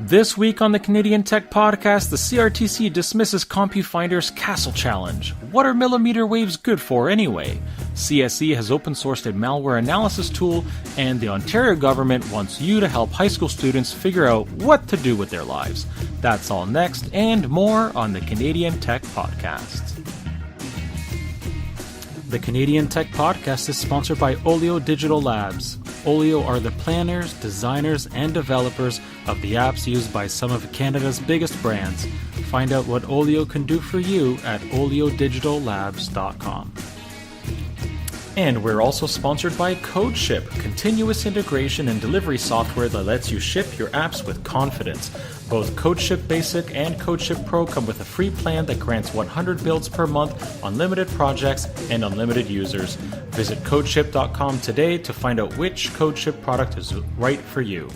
This week on the Canadian Tech Podcast, the CRTC dismisses CompuFinder's Castle Challenge. What are millimeter waves good for anyway? CSE has open-sourced a malware analysis tool, and the Ontario government wants you to help high school students figure out what to do with their lives. That's all next and more on the Canadian Tech Podcast. The Canadian Tech Podcast is sponsored by Olio Digital Labs. Olio are the planners, designers, and developers of the apps used by some of Canada's biggest brands. Find out what Olio can do for you at oliodigitallabs.com. And we're also sponsored by CodeShip, continuous integration and delivery software that lets you ship your apps with confidence. Both CodeShip Basic and CodeShip Pro come with a free plan that grants 100 builds per month, unlimited projects, and unlimited users. Visit codeship.com today to find out which CodeShip product is right for you.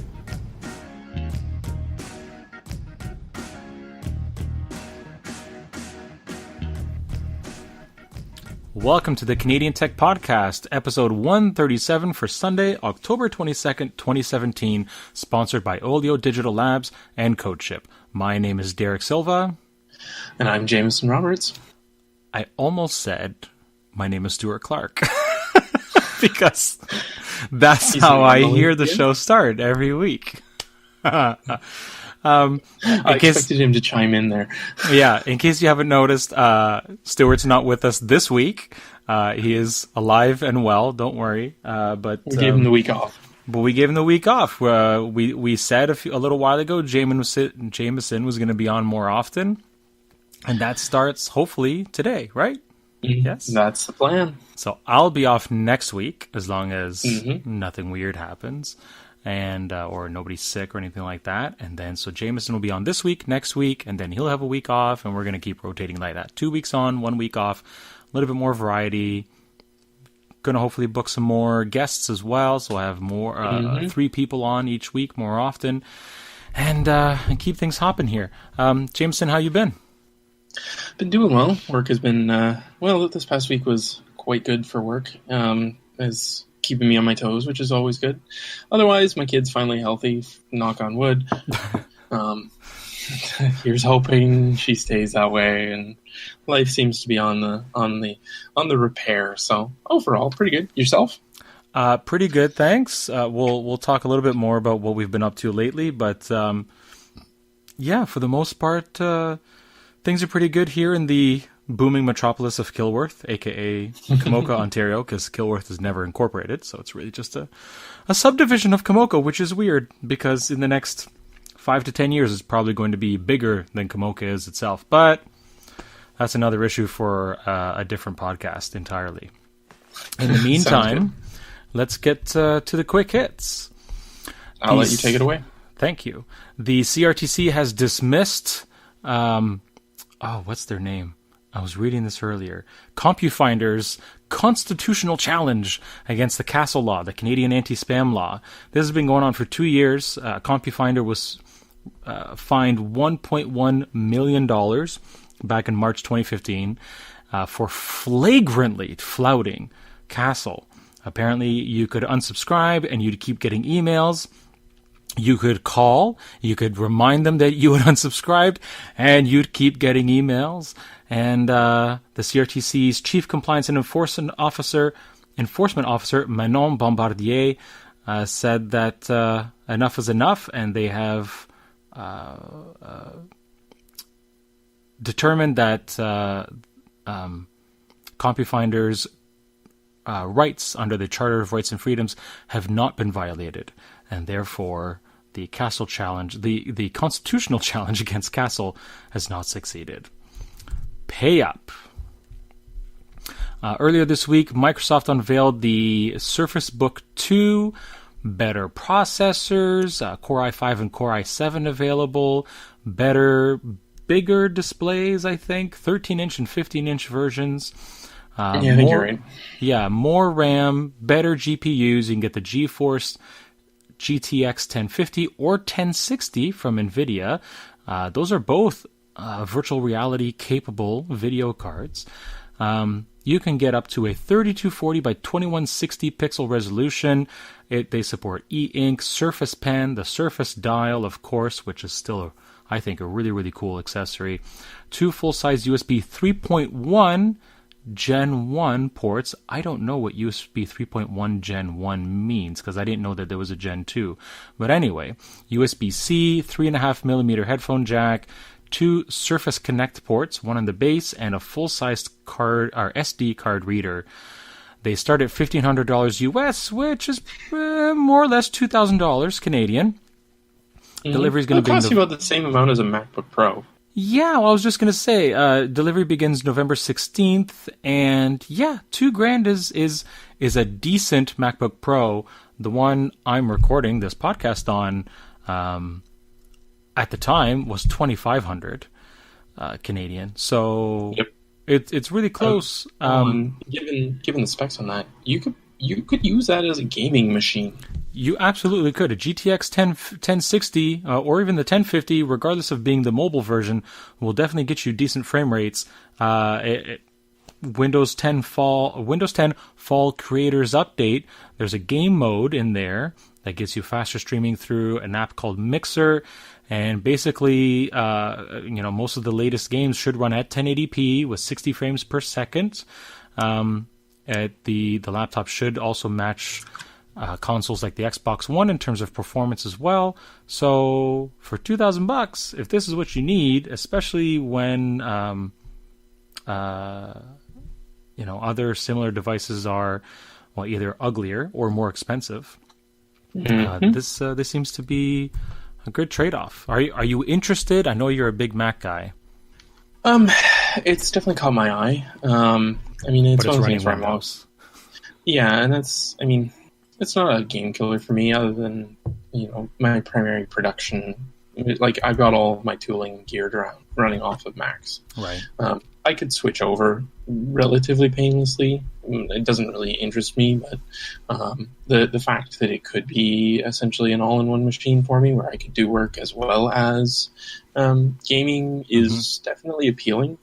Welcome to the Canadian Tech Podcast, episode 137 for Sunday, October 22nd, 2017, sponsored by Olio Digital Labs and CodeShip. My name is Derek Silva. And I'm Jameson Roberts. I almost said my name is Stuart Clark, because that's how I hear the show start every week. I expected him to chime in there. Yeah, in case you haven't noticed, Stuart's not with us this week. He is alive and well, don't worry. But we gave him the week off. But we gave him the week off. We said a little while ago Jameson was going to be on more often. And that starts, hopefully, today, right? Mm-hmm. Yes? That's the plan. So I'll be off next week, as long as nothing weird happens. And or nobody's sick or anything like that. And then so Jameson will be on this week, next week, and then he'll have a week off, and we're going to keep rotating like that. 2 weeks on, 1 week off, a little bit more variety. Going to hopefully book some more guests as well, so I have more 3 people on each week more often, and keep things hopping here. Jameson, how you been? Been doing well. Work has been this past week was quite good for work. Is keeping me on my toes, which is always good. Otherwise, my kid's finally healthy, knock on wood. Here's hoping she stays that way, and life seems to be on the repair. So overall, pretty good. Yourself? Pretty good, thanks. We'll talk a little bit more about what we've been up to lately, but for the most part, things are pretty good here in the booming metropolis of Kilworth, aka Kamoka, Ontario, because Kilworth is never incorporated, so it's really just a subdivision of Kamoka, which is weird, because in the next 5 to 10 years it's probably going to be bigger than Kamoka is itself, but that's another issue for a different podcast entirely. In the meantime, let's get to the quick hits. I'll let you take it away. Thank you. The CRTC has dismissed what's their name? I was reading this earlier. CompuFinder's constitutional challenge against the Castle Law, the Canadian anti-spam law. This has been going on for 2 years. CompuFinder was fined $1.1 million back in March 2015 for flagrantly flouting Castle. Apparently, you could unsubscribe and you'd keep getting emails. You could call, you could remind them that you had unsubscribed, and you'd keep getting emails. And the CRTC's Chief Compliance and Enforcement Officer, Manon Bombardier, said that enough is enough, and they have determined that CompuFinder's rights under the Charter of Rights and Freedoms have not been violated, and therefore the Castle challenge, the constitutional challenge against Castle, has not succeeded. Pay up. Earlier this week, Microsoft unveiled the Surface Book 2, better processors, Core i5 and Core i7 available, bigger displays, I think, 13-inch and 15-inch versions. I think you're right. Yeah, more RAM, better GPUs. You can get the GeForce GTX 1050 or 1060 from NVIDIA. Those are both virtual reality capable video cards. You can get up to a 3240 by 2160 pixel resolution. They support e-ink, Surface Pen, the Surface Dial, of course, which is still, I think, a really, really cool accessory. 2 full-size USB 3.1 Gen 1 ports. I don't know what USB 3.1 Gen 1 means because I didn't know that there was a Gen 2. But anyway, USB-C, 3.5mm headphone jack, 2 Surface Connect ports, one on the base, and a full-sized card or SD card reader. They start at $1,500 US, which is more or less $2,000 Canadian. Delivery is going to be cost you about the same amount as a MacBook Pro. Yeah, well, I was just going to say, delivery begins November 16th, and yeah, $2,000 is a decent MacBook Pro. The one I'm recording this podcast on, at the time was 2,500 Canadian. So yep. It's really close. Given the specs on that, you could use that as a gaming machine. You absolutely could. A GTX 1060 or even the 1050, regardless of being the mobile version, will definitely get you decent frame rates. Windows 10 Fall Creators Update. There's a game mode in there that gets you faster streaming through an app called Mixer. And basically, most of the latest games should run at 1080p with 60 frames per second. The laptop should also match consoles like the Xbox One in terms of performance as well. So for $2,000, if this is what you need, especially when other similar devices are either uglier or more expensive, this seems to be a good trade-off. Are you interested? I know you're a big Mac guy. It's definitely caught my eye. It's one of the things where I'm most. Yeah, and it's not a game killer for me, other than my primary production. Like, I've got all of my tooling geared around running off of Macs. Right. I could switch over relatively painlessly. It doesn't really interest me, but the fact that it could be essentially an all-in-one machine for me, where I could do work as well as gaming, is definitely appealing.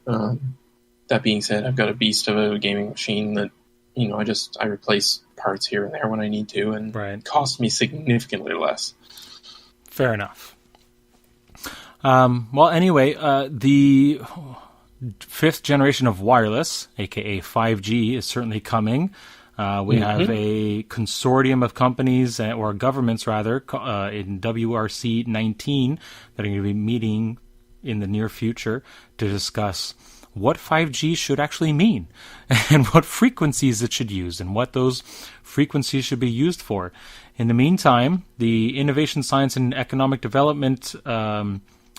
That being said, I've got a beast of a gaming machine that I replace parts here and there when I need to, and it costs me significantly less. Fair enough. Well, anyway, the 5th generation of wireless, aka 5G, is certainly coming. We have a consortium of companies, or governments rather, in WRC 19 that are going to be meeting in the near future to discuss what 5G should actually mean and what frequencies it should use and what those frequencies should be used for. In the meantime, the Innovation, Science and Economic Development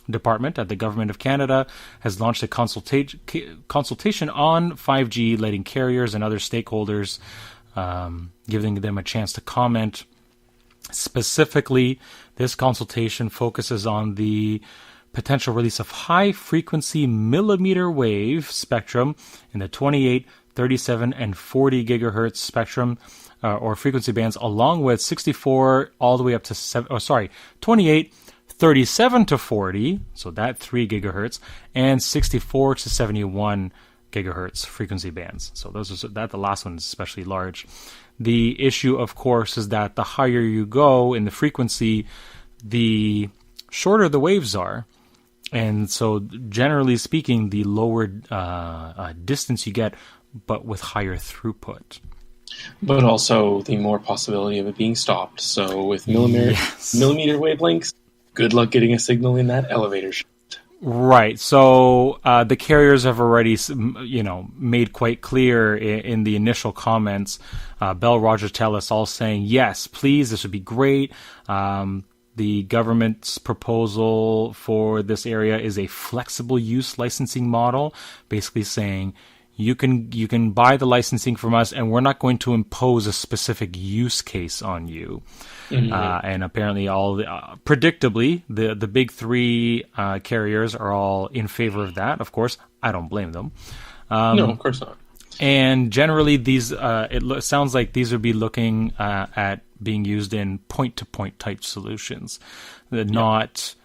Department at the Government of Canada has launched a consultation on 5G, letting carriers and other stakeholders, giving them a chance to comment. Specifically, this consultation focuses on the potential release of high-frequency millimeter wave spectrum in the 28, 37, and 40 gigahertz spectrum or frequency bands, along with 64 all the way up to 28, 37 to 40, so that 3 gigahertz, and 64 to 71 gigahertz frequency bands. So the last one is especially large. The issue, of course, is that the higher you go in the frequency, the shorter the waves are. And so, generally speaking, the lower distance you get, but with higher throughput. But also the more possibility of it being stopped. So with millimeter wavelengths, good luck getting a signal in that elevator shaft. Right. So the carriers have already, made quite clear in the initial comments. Bell, Rogers, Telus all saying, yes, please, this would be great. The government's proposal for this area is a flexible use licensing model, basically saying you can buy the licensing from us, and we're not going to impose a specific use case on you. And apparently, predictably, the big three carriers are all in favor of that. Of course, I don't blame them. No, of course not. And generally, these it sounds like these would be looking at being used in point-to-point type solutions, not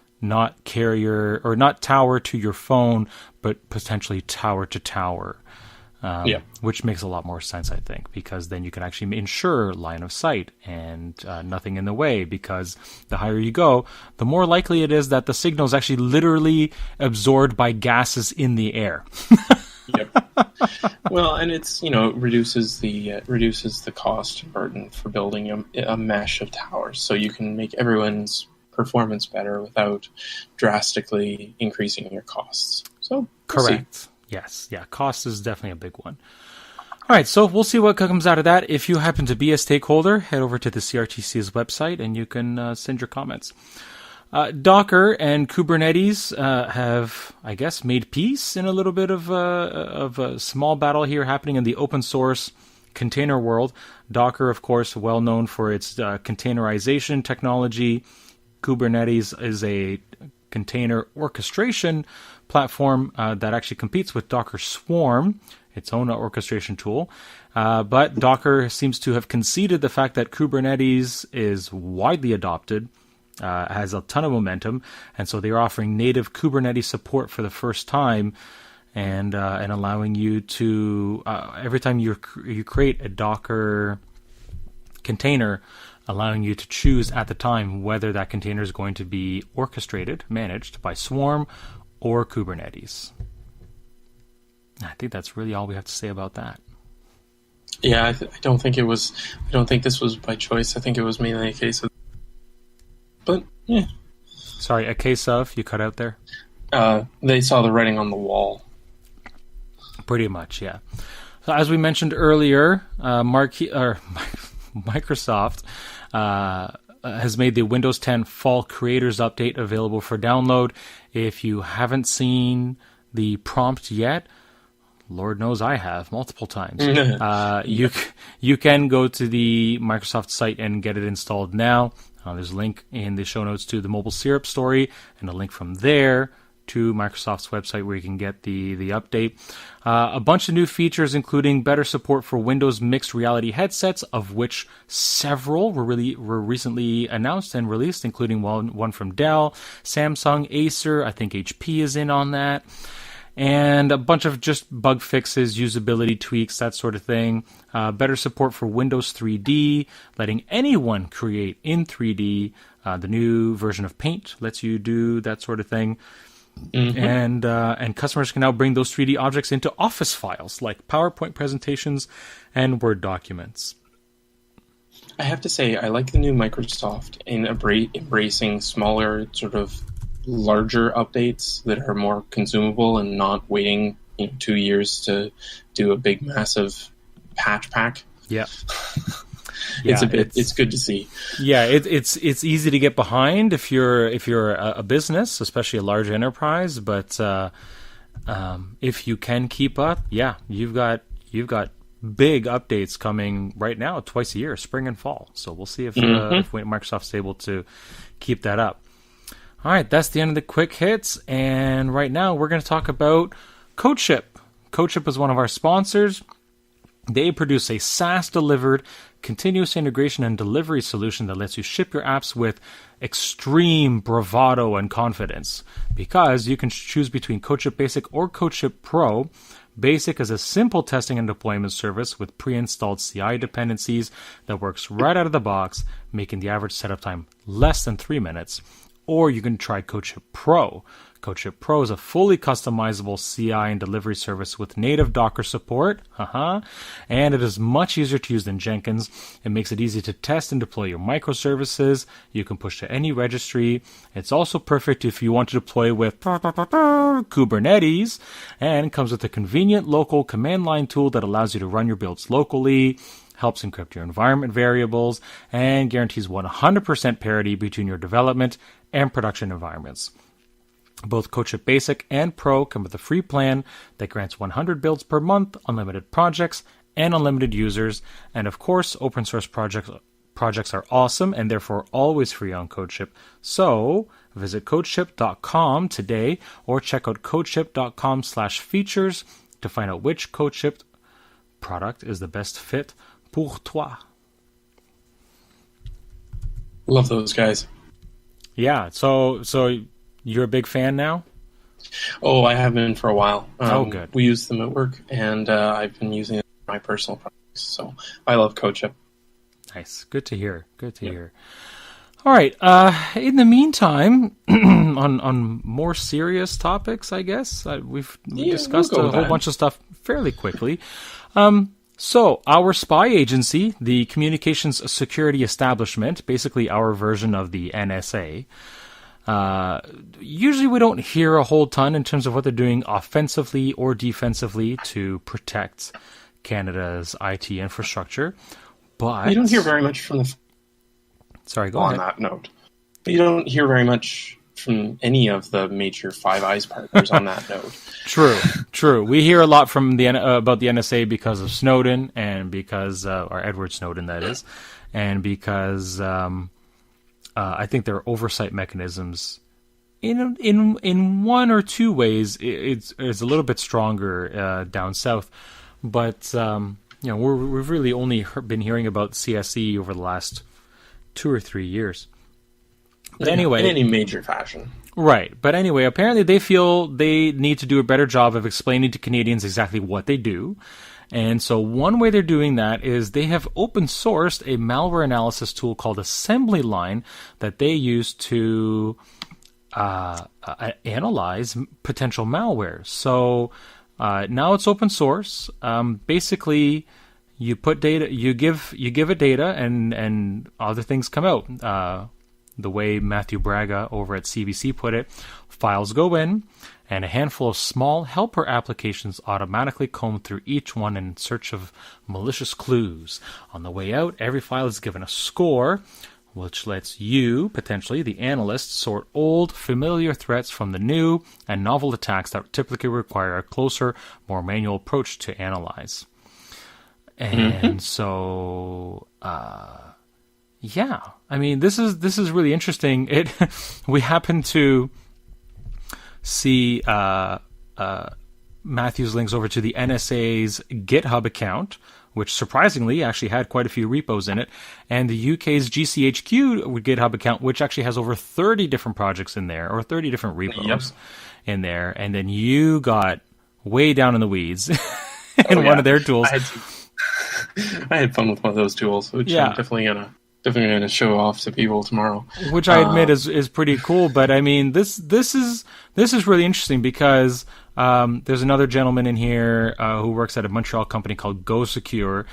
carrier or not tower to your phone, but potentially tower to tower which makes a lot more sense, I think, because then you can actually ensure line of sight and nothing in the way, because the higher you go, the more likely it is that the signal is actually literally absorbed by gases in the air. Yep. Well, and it's, reduces the cost burden for building a mesh of towers, so you can make everyone's performance better without drastically increasing your costs. So correct. Yes. Yeah. Cost is definitely a big one. All right. So we'll see what comes out of that. If you happen to be a stakeholder, head over to the CRTC's website and you can send your comments. Docker and Kubernetes have, I guess, made peace in a little bit of a small battle here happening in the open source container world. Docker, of course, well known for its containerization technology. Kubernetes is a container orchestration platform that actually competes with Docker Swarm, its own orchestration tool. But Docker seems to have conceded the fact that Kubernetes is widely adopted, has a ton of momentum, and so they're offering native Kubernetes support for the first time, and allowing you to every time you create a Docker container, allowing you to choose at the time whether that container is going to be orchestrated, managed by Swarm or Kubernetes. I think that's really all we have to say about that. Yeah, I don't think this was by choice. I think it was mainly a case of. But yeah. Sorry, a case of, you cut out there? They saw the writing on the wall. Pretty much, yeah. So as we mentioned earlier, Microsoft has made the Windows 10 Fall Creators Update available for download. If you haven't seen the prompt yet, Lord knows I have multiple times. You can go to the Microsoft site and get it installed now. There's a link in the show notes to the Mobile Syrup story, and a link from there to Microsoft's website where you can get the update. A bunch of new features, including better support for Windows mixed reality headsets, of which several were recently announced and released, including one from Dell, Samsung, Acer. I think HP is in on that. And a bunch of just bug fixes, usability tweaks, that sort of thing. Better support for Windows 3D, letting anyone create in 3D. The new version of Paint lets you do that sort of thing. Mm-hmm. And customers can now bring those 3D objects into Office files, like PowerPoint presentations and Word documents. I have to say, I like the new Microsoft in embracing smaller, sort of larger updates that are more consumable and not waiting 2 years to do a big, massive patch pack. Yeah. It's good to see. Yeah, it's easy to get behind if you're a business, especially a large enterprise. But if you can keep up, yeah, you've got big updates coming right now, twice a year, spring and fall. So we'll see if Microsoft's able to keep that up. All right, that's the end of the quick hits, and right now we're going to talk about CodeShip. CodeShip is one of our sponsors. They produce a SaaS-delivered continuous integration and delivery solution that lets you ship your apps with extreme bravado and confidence, because you can choose between CodeShip Basic or CodeShip Pro. Basic is a simple testing and deployment service with pre-installed CI dependencies that works right out of the box, making the average setup time less than 3 minutes. Or you can try CodeShip Pro. CodeShip Pro is a fully customizable CI and delivery service with native Docker support, and it is much easier to use than Jenkins. It makes it easy to test and deploy your microservices. You can push to any registry. It's also perfect if you want to deploy with Kubernetes, and comes with a convenient local command line tool that allows you to run your builds locally, helps encrypt your environment variables, and guarantees 100% parity between your development and production environments. Both CodeShip Basic and Pro come with a free plan that grants 100 builds per month, unlimited projects, and unlimited users. And of course, open source projects are awesome and therefore always free on CodeShip. So visit codeship.com today or check out codeship.com/features to find out which CodeShip product is the best fit pour toi. Love those guys. Yeah, so you're a big fan now? Oh, I have been for a while. Oh, good. We use them at work, and I've been using it for my personal projects. So I love CodeShip. Nice. Good to hear. Good to hear. All right. In the meantime, on more serious topics, I guess we've discussed we'll a whole bunch of stuff fairly quickly. So our spy agency, the Communications Security Establishment, basically our version of the NSA. Usually we don't hear a whole ton in terms of what they're doing offensively or defensively to protect Canada's IT infrastructure. But you don't hear very much from the. Sorry, go on ahead. that note, you don't hear very much from any of the major Five Eyes partners on that note. True. We hear a lot from the about the NSA because of Snowden and because or Edward Snowden, that is, and because I think there are oversight mechanisms in one or two ways. It's a little bit stronger down south, but we've really only been hearing about CSE over the last 2 or 3 years. But anyway, in any major fashion. Right. But anyway, apparently they feel they need to do a better job of explaining to Canadians exactly what they do. And so one way they're doing that is they have open sourced a malware analysis tool called Assembly Line that they use to analyze potential malware. So now it's open source. Basically, you put data, you give it data, and other things come out. The way Matthew Braga over at CBC put it, files go in, and a handful of small helper applications automatically comb through each one in search of malicious clues. On the way out, every file is given a score, which lets you, potentially the analyst, sort old, familiar threats from the new and novel attacks that typically require a closer, more manual approach to analyze. And so, yeah, I mean, this is really interesting. We happen to see Matthew's links over to the NSA's GitHub account, which surprisingly actually had quite a few repos in it, and the UK's GCHQ GitHub account, which actually has over 30 different projects in there, or 30 different repos in there. And then you got way down in the weeds in one of their tools. I had fun with one of those tools, which I'm definitely gonna show off to people tomorrow. Which I admit is pretty cool. But I mean, this is really interesting because there's another gentleman in here who works at a Montreal company called GoSecure.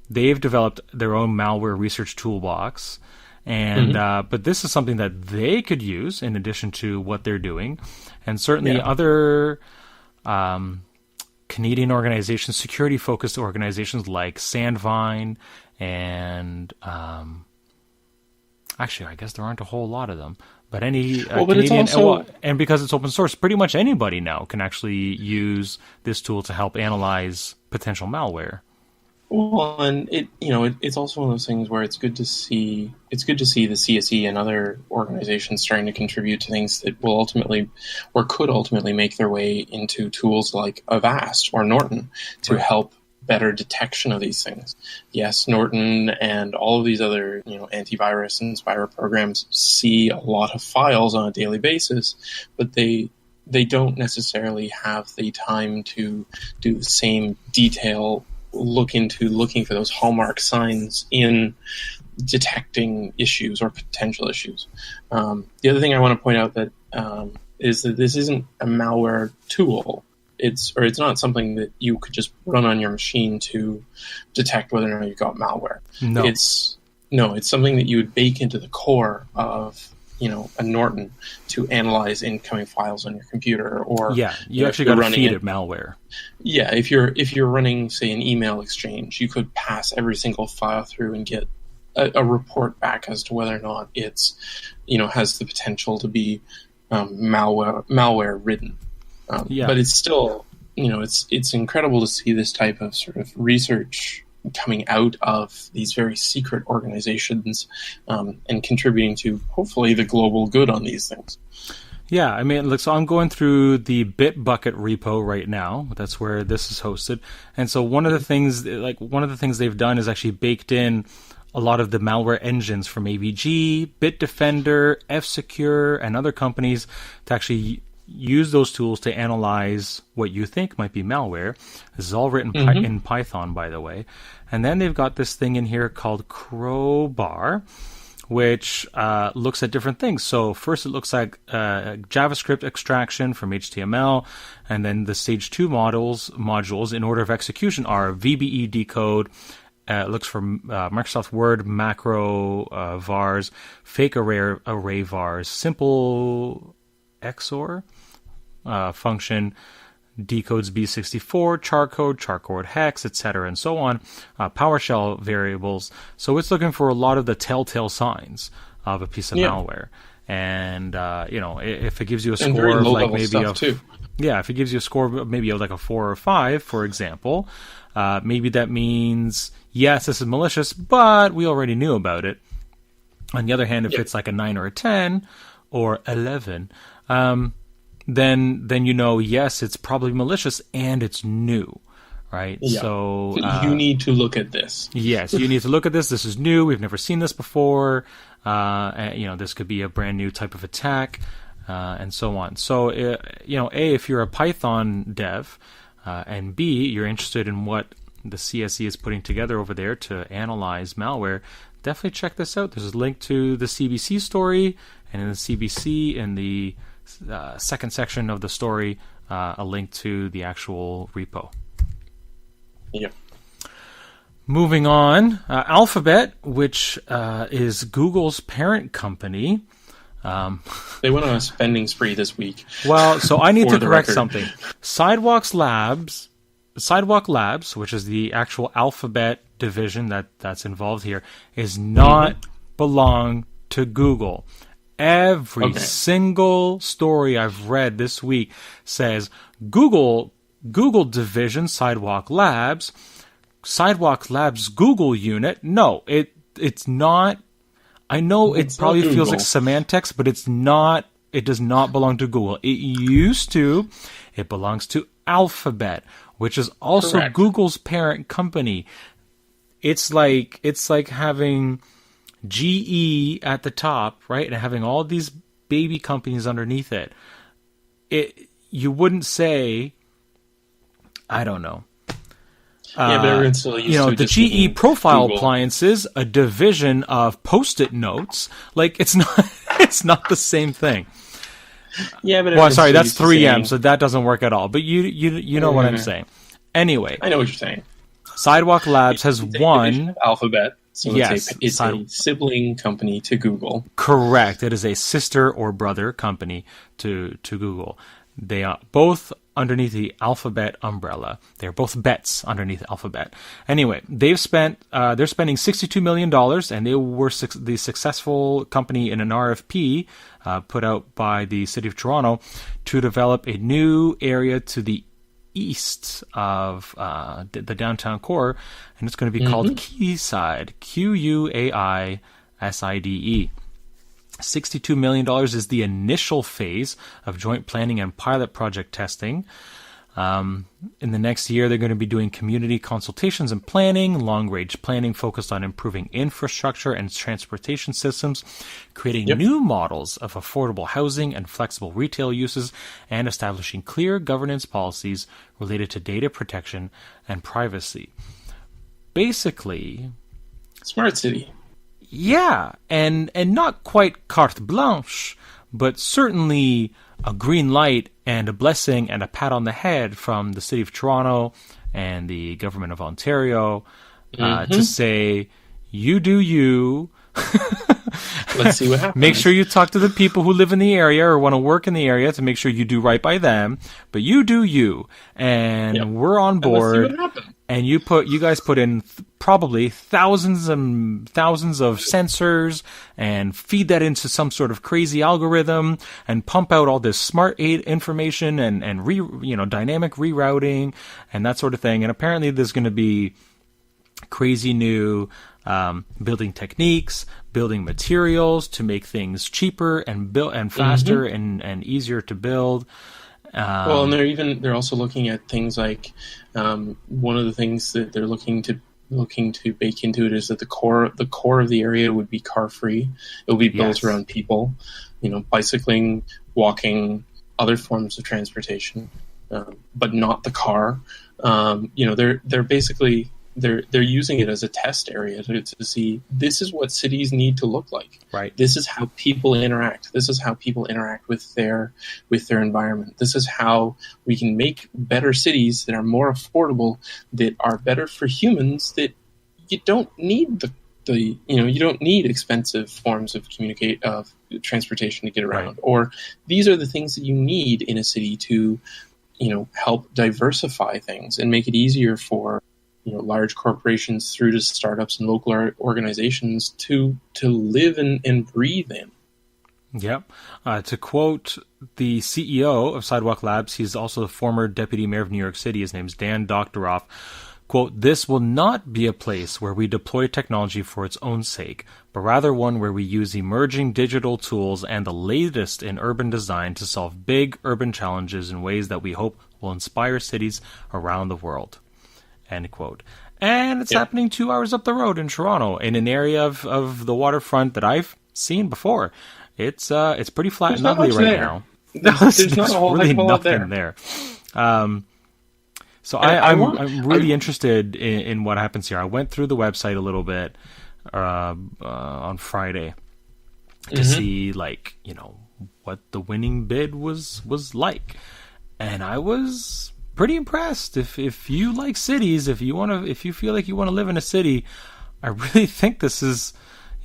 They've developed their own malware research toolbox, and but this is something that they could use in addition to what they're doing, and certainly other Canadian organizations, security-focused organizations like Sandvine, and actually, I guess there aren't a whole lot of them. But any Canadian, and because it's open source, pretty much anybody now can actually use this tool to help analyze potential malware. Well, and it's also one of those things where it's good to see the CSE and other organizations starting to contribute to things that will ultimately, or could ultimately, make their way into tools like Avast or Norton to help better detection of these things. Yes, Norton and all of these other antivirus and spyware programs see a lot of files on a daily basis, but they don't necessarily have the time to do the same detail looking for those hallmark signs in detecting issues or potential issues. The other thing I want to point out that is that this isn't a malware tool. It's not something that you could just run on your machine to detect whether or not you've got malware. No. It's something that you would bake into the core of a Norton to analyze incoming files on your computer, or you actually got to feed it malware. Yeah, if you're running, say, an email exchange, you could pass every single file through and get a report back as to whether or not it's has the potential to be malware ridden. But it's still it's incredible to see this type of sort of research coming out of these very secret organizations and contributing to hopefully the global good on these things. Yeah, I mean, look, so I'm going through the Bitbucket repo right now. That's where this is hosted. And so one of the things they've done is actually baked in a lot of the malware engines from AVG, Bitdefender, F-Secure, and other companies to actually use those tools to analyze what you think might be malware. This is all written in Python, by the way. And then they've got this thing in here called Crowbar, which looks at different things. So first it looks like JavaScript extraction from HTML, and then the stage 2 modules in order of execution are VBE decode. It looks for Microsoft Word macro vars, fake array vars, simple XOR function, decodes B64, charcode hex, etc., and so on, PowerShell variables. So it's looking for a lot of the telltale signs of a piece of malware. And if it gives you a score of like maybe if it gives you a score of maybe like a 4 or 5, for example, maybe that means yes, this is malicious, but we already knew about it. On the other hand, if it's like a 9 or a 10 or 11, then yes, it's probably malicious and it's new, right? Yeah. So you need to look at this. Yes, you need to look at this. This is new. We've never seen this before. This could be a brand new type of attack, and so on. So, A, if you're a Python dev, and B, you're interested in what the CSE is putting together over there to analyze malware, definitely check this out. There's a link to the CBC story, and in the CBC, in the second section of the story, a link to the actual repo. Yep. Moving on, Alphabet, which is Google's parent company. They went on a spending spree this week. Well, so I need to correct something. Sidewalk Labs, which is the actual Alphabet division that's involved here, is not belong to Google. Every single story I've read this week says Google division, Sidewalk Labs Google unit. No, it's not. I know it probably feels like semantics, but it's not. It does not belong to Google. It used to. It belongs to Alphabet, which is also Google's parent company. It's like having GE at the top, right, and having all these baby companies underneath it. You wouldn't say, I don't know. But everyone's still used to the GE Profile Google. Appliances, a division of Post-it notes. Like it's not the same thing. Yeah, but sorry, that's 3M, so that doesn't work at all. But you know what I'm saying. Anyway, I know what you're saying. Sidewalk Labs has won Alphabet. So yes, it's a sibling company to Google. Correct. It is a sister or brother company to Google. They are both underneath the Alphabet umbrella. They're both bets underneath Alphabet. Anyway, they're spending $62 million, and they were the successful company in an RFP put out by the City of Toronto to develop a new area to the east of the downtown core, and it's going to be called Quayside, Quaiside. $62 million is the initial phase of joint planning and pilot project testing. In the next year, they're going to be doing community consultations and planning, long-range planning focused on improving infrastructure and transportation systems, creating new models of affordable housing and flexible retail uses, and establishing clear governance policies related to data protection and privacy. Basically, smart city. Yeah, and not quite carte blanche, but certainly a green light and a blessing and a pat on the head from the City of Toronto and the Government of Ontario to say, you do you. Let's see what happens. Make sure you talk to the people who live in the area or want to work in the area to make sure you do right by them. But you do you, and we're on board. And let's see what happens. And you guys put in probably thousands and thousands of sensors and feed that into some sort of crazy algorithm and pump out all this smart aid information and dynamic rerouting and that sort of thing. And apparently there's going to be crazy new building techniques, building materials to make things cheaper and faster and easier to build. And they're also looking at things like one of the things that they're looking to bake into it is that the core of the area would be car free. It will be built around people, bicycling, walking, other forms of transportation, but not the car. They're basically they're using it as a test area to see this is what cities need to look like. Right. This is how people interact. This is how people interact with their environment. This is how we can make better cities that are more affordable, that are better for humans. That you don't need you don't need expensive forms of transportation to get around. Right. Or these are the things that you need in a city to help diversify things and make it easier for large corporations through to startups and local organizations to live and breathe in. Yep. To quote the CEO of Sidewalk Labs, he's also the former deputy mayor of New York City. His name's Dan Doctoroff. Quote, "This will not be a place where we deploy technology for its own sake, but rather one where we use emerging digital tools and the latest in urban design to solve big urban challenges in ways that we hope will inspire cities around the world." End quote. And it's happening 2 hours up the road in Toronto, in an area of the waterfront that I've seen before. It's pretty flat and ugly right now. There's not a whole really heck of a lot nothing there. So I'm really interested in what happens here. I went through the website a little bit on Friday to see what the winning bid was like, and I was pretty impressed. If you like cities, if you feel like you want to live in a city, I really think this is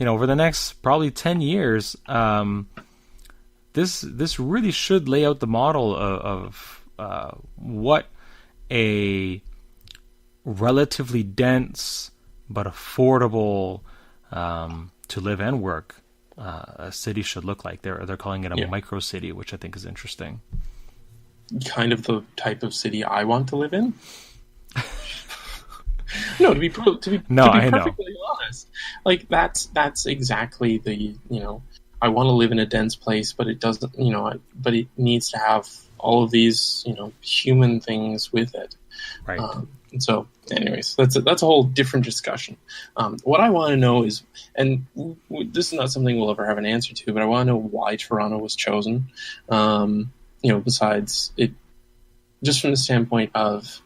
over the next probably 10 years. This really should lay out the model of what a relatively dense but affordable to live and work a city should look like. They're calling it a micro city, which I think is interesting. Kind of the type of city I want to live in. No, to be perfectly honest, like that's exactly the I want to live in a dense place, but it doesn't but it needs to have all of these human things with it. Right. And so, anyways, that's a whole different discussion. What I want to know is, and this is not something we'll ever have an answer to, but I want to know why Toronto was chosen. Besides it, just from the standpoint of,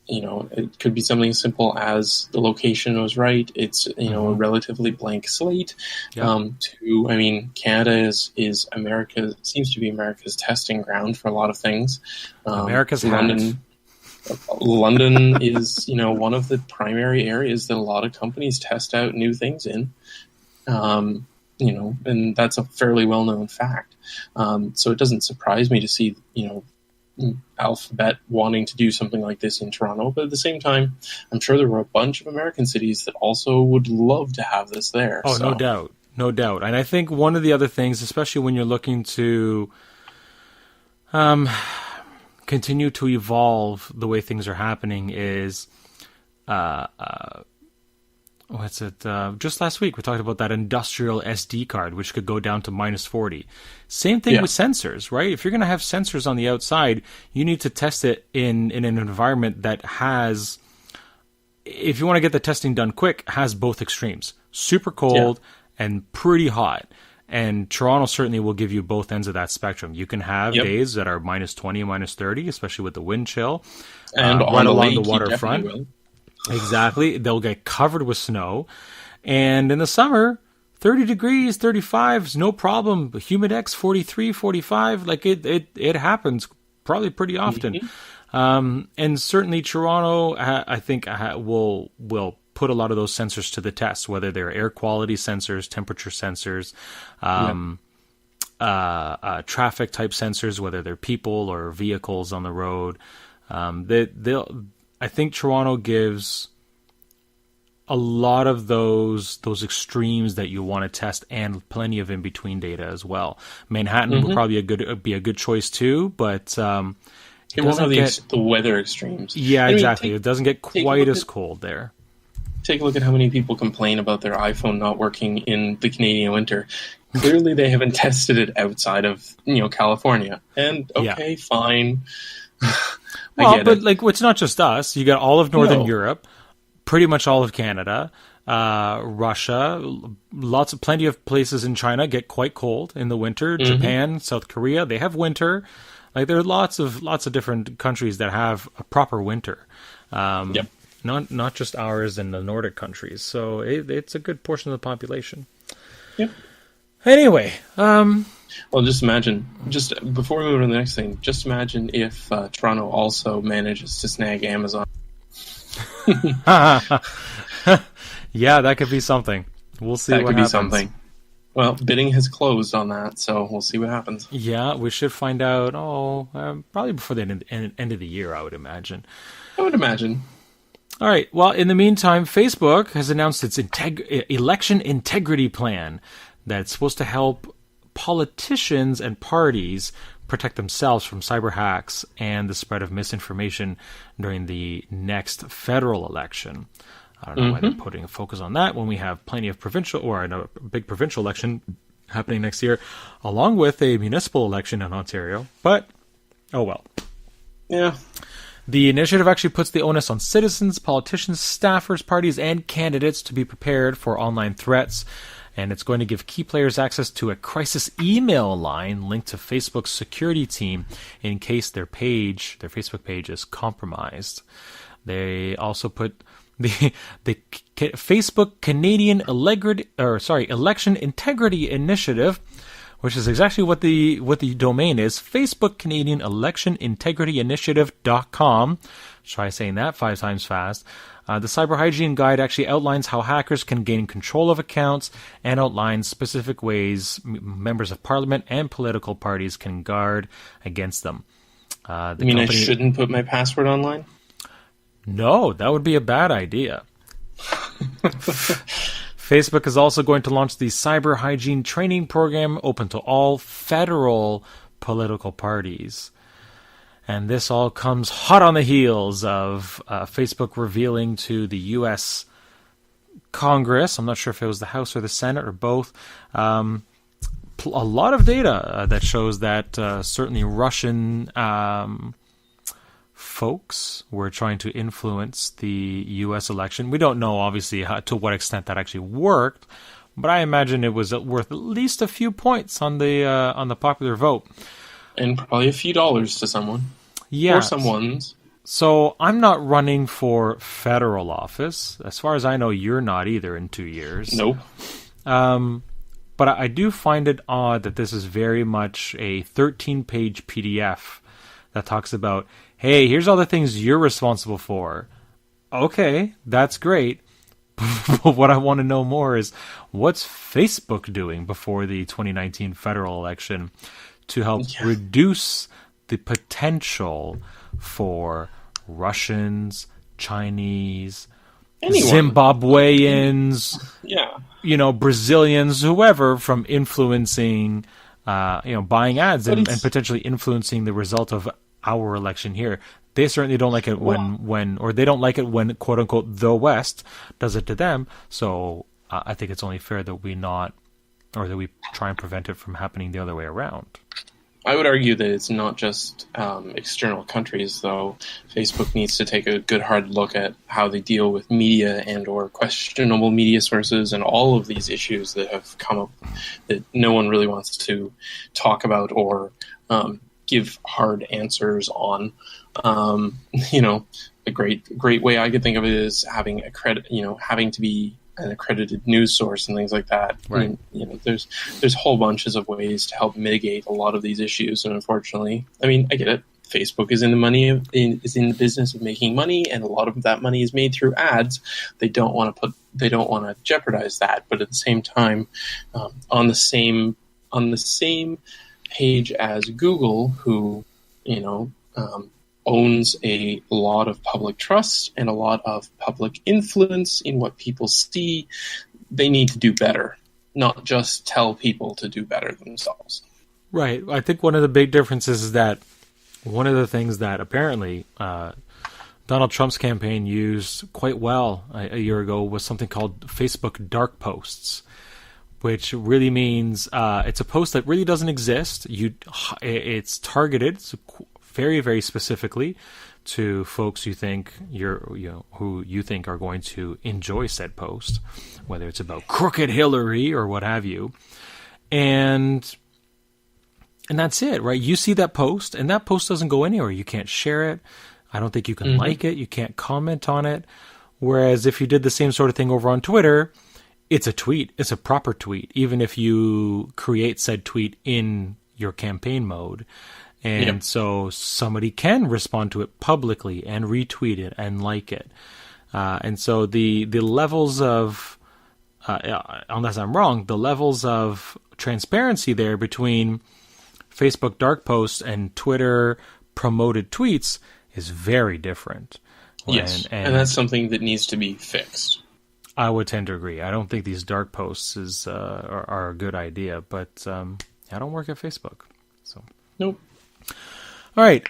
it could be something as simple as the location was right. It's a relatively blank slate. Yeah. Canada is America, seems to be America's testing ground for a lot of things. America's London is one of the primary areas that a lot of companies test out new things in. And that's a fairly well-known fact. So it doesn't surprise me to see, Alphabet wanting to do something like this in Toronto. But at the same time, I'm sure there were a bunch of American cities that also would love to have this there. Oh, so. No doubt. And I think one of the other things, especially when you're looking to continue to evolve the way things are happening, is just last week we talked about that industrial SD card, which could go down to -40. Same thing with sensors, right? If you're going to have sensors on the outside, you need to test it in an environment that has, if you want to get the testing done quick, has both extremes, super cold and pretty hot. And Toronto certainly will give you both ends of that spectrum. You can have days that are -20 and -30, especially with the wind chill, and right along the waterfront. Exactly. They'll get covered with snow. And in the summer, 30 degrees, 35 is no problem. Humidex, 43, 45, like it happens probably pretty often. And certainly Toronto, I think, will put a lot of those sensors to the test, whether they're air quality sensors, temperature sensors, traffic type sensors, whether they're people or vehicles on the road. I think Toronto gives a lot of those extremes that you want to test, and plenty of in between data as well. Manhattan would probably be a good choice too, but it won't have the weather extremes. Yeah, exactly. It doesn't get quite as cold there. Take a look at how many people complain about their iPhone not working in the Canadian winter. Clearly, they haven't tested it outside of California. And fine. Well, but it's not just us. You got all of Northern Europe, pretty much all of Canada, Russia, plenty of places in China get quite cold in the winter. Mm-hmm. Japan, South Korea, they have winter. Like there are lots of different countries that have a proper winter. Yep. Not just ours and the Nordic countries. So it's a good portion of the population. Yep. Anyway, well, just imagine, just before we move on to the next thing, just imagine if Toronto also manages to snag Amazon. yeah, that could be something. We'll see. That what could happens. be something. Well, bidding has closed on that, so we'll see what happens. Yeah, we should find out. Probably before the end of the year, I would imagine. I would imagine. All right. Well, in the meantime, Facebook has announced its election integrity plan that's supposed to help politicians and parties protect themselves from cyber hacks and the spread of misinformation during the next federal election. I don't know why they're putting a focus on that when we have plenty of a big provincial election happening next year, along with a municipal election in Ontario. But, oh well. Yeah. The initiative actually puts the onus on citizens, politicians, staffers, parties, and candidates to be prepared for online threats. And it's going to give key players access to a crisis email line linked to Facebook's security team in case their Facebook page is compromised. They also put the Facebook Canadian Election Integrity Initiative, which is exactly what the domain is, Facebook Canadian Election Integrity Initiative.com. Try saying that 5 times fast. The Cyber Hygiene Guide actually outlines how hackers can gain control of accounts and outlines specific ways members of parliament and political parties can guard against them. I shouldn't put my password online? No, that would be a bad idea. Facebook is also going to launch the Cyber Hygiene Training Program open to all federal political parties. And this all comes hot on the heels of Facebook revealing to the U.S. Congress, I'm not sure if it was the House or the Senate or both, a lot of data that shows that certainly Russian folks were trying to influence the U.S. election. We don't know, obviously, to what extent that actually worked, but I imagine it was worth at least a few points on the popular vote. And probably a few dollars to someone. Yeah. Or someone's. So I'm not running for federal office. As far as I know, you're not either in 2 years. Nope. But I do find it odd that this is very much a 13-page PDF that talks about, hey, here's all the things you're responsible for. Okay, that's great. But what I want to know more is, what's Facebook doing before the 2019 federal election to help reduce the potential for Russians, Chinese, Zimbabweans, Brazilians, whoever, from influencing, buying ads and potentially influencing the result of our election here. They certainly don't like it when they don't like it when, quote unquote, the West does it to them. So I think it's only fair that we try and prevent it from happening the other way around. I would argue that it's not just external countries, though. Facebook needs to take a good hard look at how they deal with media and or questionable media sources and all of these issues that have come up that no one really wants to talk about or give hard answers on. A great way I could think of it is having having to be an accredited news source and things like that. Right. And, there's whole bunches of ways to help mitigate a lot of these issues. And unfortunately, I get it. Facebook is in the business of making money, and a lot of that money is made through ads. They don't want to jeopardize that, but at the same time, on the same page as Google, who owns a lot of public trust and a lot of public influence in what people see, they need to do better, not just tell people to do better themselves. Right. I think one of the big differences is that one of the things that apparently Donald Trump's campaign used quite well a year ago was something called Facebook dark posts, which really means it's a post that really doesn't exist. It's targeted. It's very, very specifically to folks who you think are going to enjoy said post, whether it's about crooked Hillary or what have you. And that's it, right? You see that post, and that post doesn't go anywhere. You can't share it. I don't think you can like it. You can't comment on it. Whereas if you did the same sort of thing over on Twitter, it's a tweet. It's a proper tweet, even if you create said tweet in your campaign mode. And so somebody can respond to it publicly and retweet it and like it. And so the levels of, unless I'm wrong, the levels of transparency there between Facebook dark posts and Twitter promoted tweets is very different. Yes, and that's something that needs to be fixed. I would tend to agree. I don't think these dark posts are a good idea, but I don't work at Facebook. So nope. All right.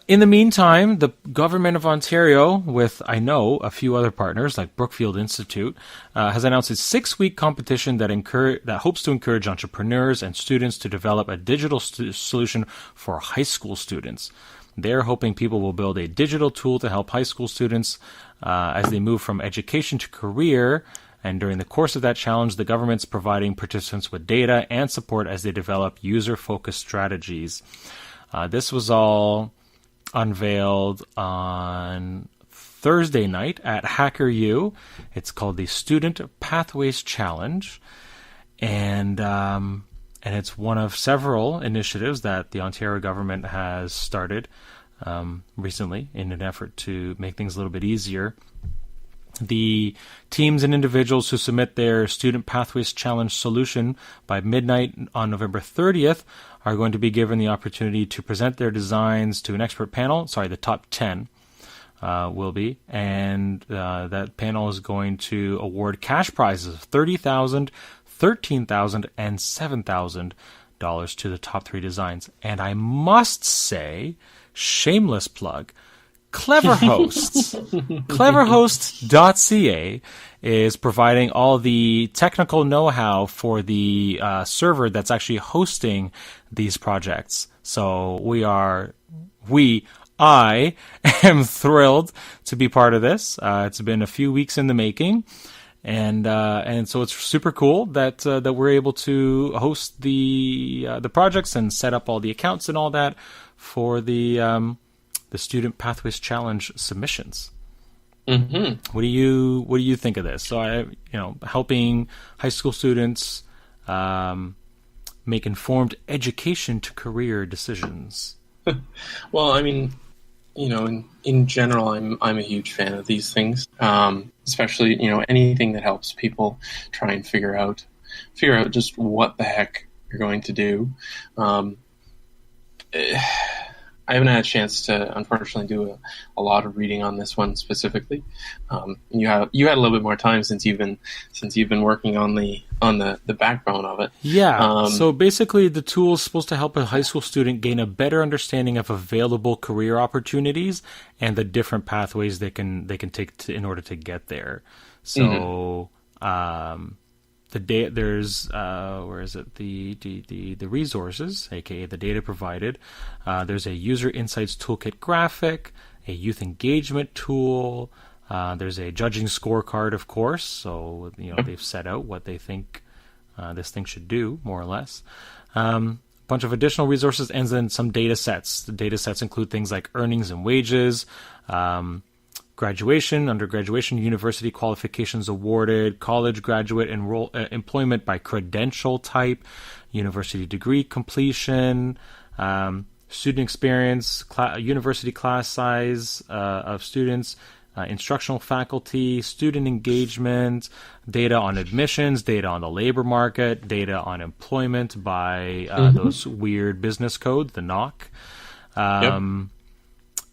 In the meantime, the government of Ontario, with, I know, a few other partners like Brookfield Institute, has announced a 6-week competition that hopes to encourage entrepreneurs and students to develop a digital solution for high school students. They're hoping people will build a digital tool to help high school students as they move from education to career. And during the course of that challenge, the government's providing participants with data and support as they develop user-focused strategies. This was all unveiled on Thursday night at HackerU. It's called the Student Pathways Challenge. And it's one of several initiatives that the Ontario government has started recently in an effort to make things a little bit easier. The teams and individuals who submit their Student Pathways Challenge solution by midnight on November 30th are going to be given the opportunity to present their designs to an expert panel. Sorry, the top 10 will be. And that panel is going to award cash prizes of $30,000, $13,000, and $7,000 to the top 3 designs. And I must say, shameless plug, Cleverhosts. Cleverhost.ca is providing all the technical know-how for the server that's actually hosting these projects. So I am thrilled to be part of this. It's been a few weeks in the making. And so it's super cool that we're able to host the projects and set up all the accounts and all that for the Student Pathways Challenge submissions. Mm-hmm. What do you think of this? So helping high school students make informed education to career decisions. Well, I mean, in general, I'm a huge fan of these things. Especially, anything that helps people try and figure out just what the heck you're going to do. I haven't had a chance to, unfortunately, do a lot of reading on this one specifically. You had a little bit more time since you've been working on the backbone of it. Yeah. So basically, the tool is supposed to help a high school student gain a better understanding of available career opportunities and the different pathways they can take in order to get there. So. There's where is it, the resources, aka the data provided. There's a user insights toolkit graphic, a youth engagement tool. There's a judging scorecard, of course. So they've set out what they think this thing should do, more or less. Bunch of additional resources, and then some data sets. The data sets include things like earnings and wages. Graduation, undergraduation, university qualifications awarded, college graduate employment by credential type, university degree completion, student experience, university class size of students, instructional faculty, student engagement, data on admissions, data on the labor market, data on employment by those weird business codes, the knock,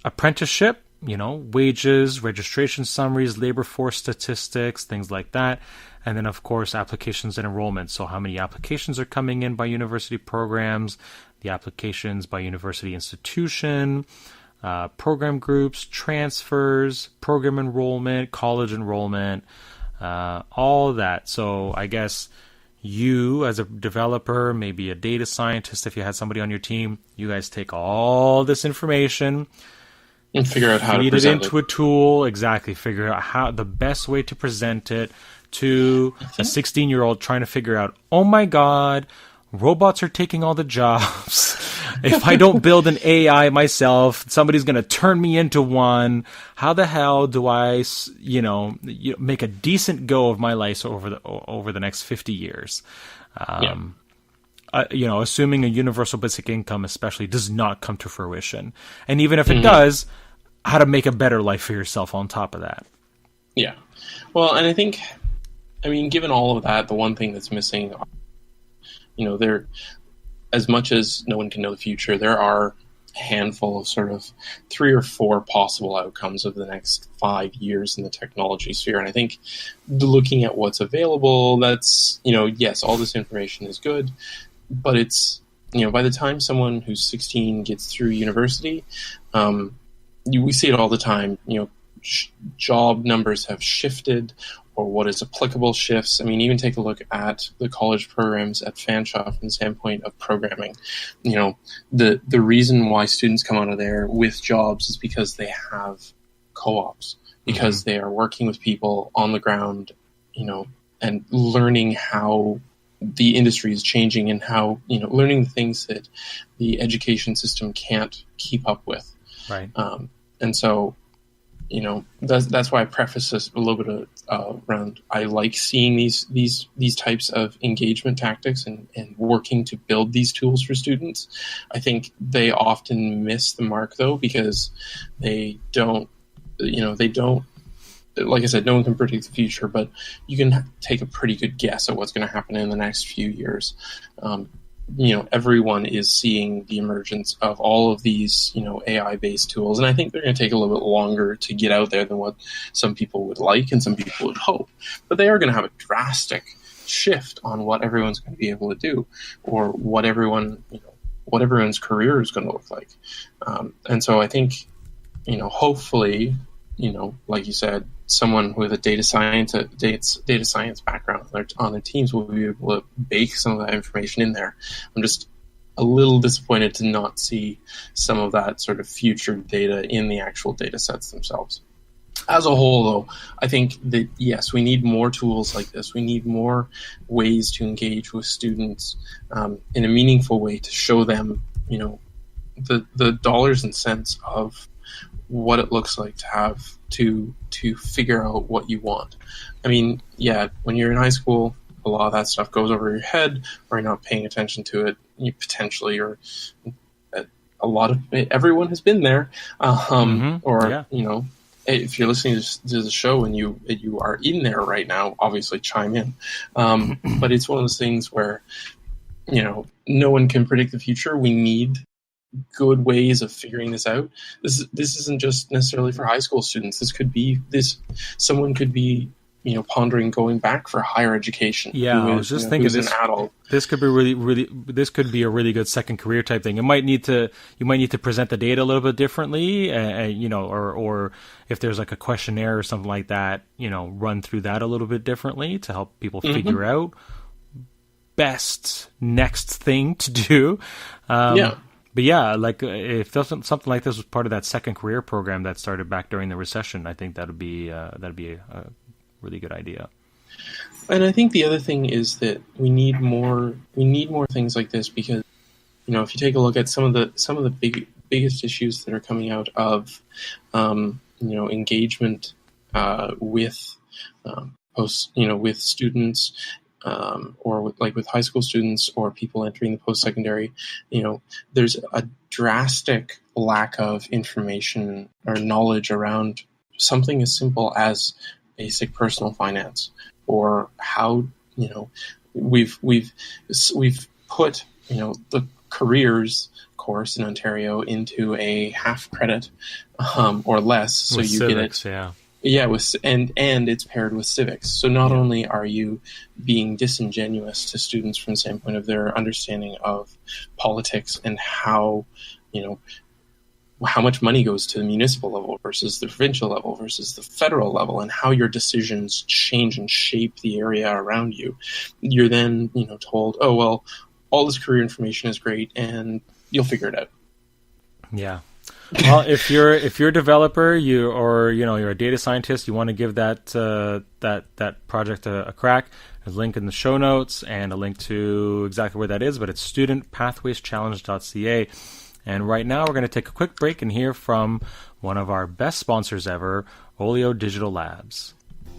apprenticeship, wages, registration summaries, labor force statistics, things like that. And then, of course, applications and enrollment. So how many applications are coming in by university programs, the applications by university institution, program groups, transfers, program enrollment, college enrollment, all of that. So I guess, you as a developer, maybe a data scientist, if you had somebody on your team, you guys take all this information and figure out how to feed it present into a tool, exactly, figure out how the best way to present it to a 16-year-old trying to figure out, oh my God, robots are taking all the jobs. If I don't build an AI myself, somebody's going to turn me into one. How the hell do I, make a decent go of my life over the next 50 years? Assuming a universal basic income especially does not come to fruition. And even if it does, how to make a better life for yourself on top of that. Yeah. Well, and given all of that, the one thing that's missing, there, as much as no one can know the future, there are a handful of sort of 3 or 4 possible outcomes of the next 5 years in the technology sphere. And I think looking at what's available, that's, yes, all this information is good, but it's, by the time someone who's 16 gets through university, we see it all the time, job numbers have shifted, or what is applicable shifts. Even take a look at the college programs at Fanshawe from the standpoint of programming. The reason why students come out of there with jobs is because they have co-ops, because they are working with people on the ground, and learning how the industry is changing and how, learning the things that the education system can't keep up with. Right. And so, that's why I preface this a little bit around. I like seeing these types of engagement tactics and working to build these tools for students. I think they often miss the mark though, because they don't, like I said, no one can predict the future, but you can take a pretty good guess at what's going to happen in the next few years. Everyone is seeing the emergence of all of these, AI-based tools. And I think they're going to take a little bit longer to get out there than what some people would like and some people would hope. But they are going to have a drastic shift on what everyone's going to be able to do, or what everyone's career is going to look like. And so I think, hopefully, like you said, someone with a data science background on their teams will be able to bake some of that information in there. I'm just a little disappointed to not see some of that sort of future data in the actual data sets themselves. As a whole, though, I think that, yes, we need more tools like this. We need more ways to engage with students in a meaningful way to show them, the dollars and cents of what it looks like to have to figure out what you want. When you're in high school, a lot of that stuff goes over your head, or you're not paying attention to it, potentially, or a lot of everyone has been there. If you're listening to the show and you are in there right now, obviously chime in. But it's one of those things where, no one can predict the future. We need good ways of figuring this out. This isn't just necessarily for high school students. Someone could be pondering going back for higher education. Yeah, I was just thinking this an adult. This could be this could be a really good second career type thing. You might need to present the data a little bit differently, or if there's like a questionnaire or something like that, run through that a little bit differently to help people figure out best next thing to do. But yeah, like if something like this was part of that second career program that started back during the recession, I think that'd be a really good idea. And I think the other thing is that we need more things like this, because if you take a look at some of the biggest issues that are coming out of engagement with with students, or with high school students or people entering the post-secondary, there's a drastic lack of information or knowledge around something as simple as basic personal finance, or how we've put the careers course in Ontario into a half credit or less, so with you civics, get it. Yeah, and it's paired with civics. So not only are you being disingenuous to students from the standpoint of their understanding of politics and how how much money goes to the municipal level versus the provincial level versus the federal level, and how your decisions change and shape the area around you. You're then, told, oh, well, all this career information is great and you'll figure it out. Yeah. Well, if you're a developer, you're a data scientist, you want to give that project a crack. There's a link in the show notes and a link to exactly where that is, but it's studentpathwayschallenge.ca. And right now we're going to take a quick break and hear from one of our best sponsors ever, Olio Digital Labs.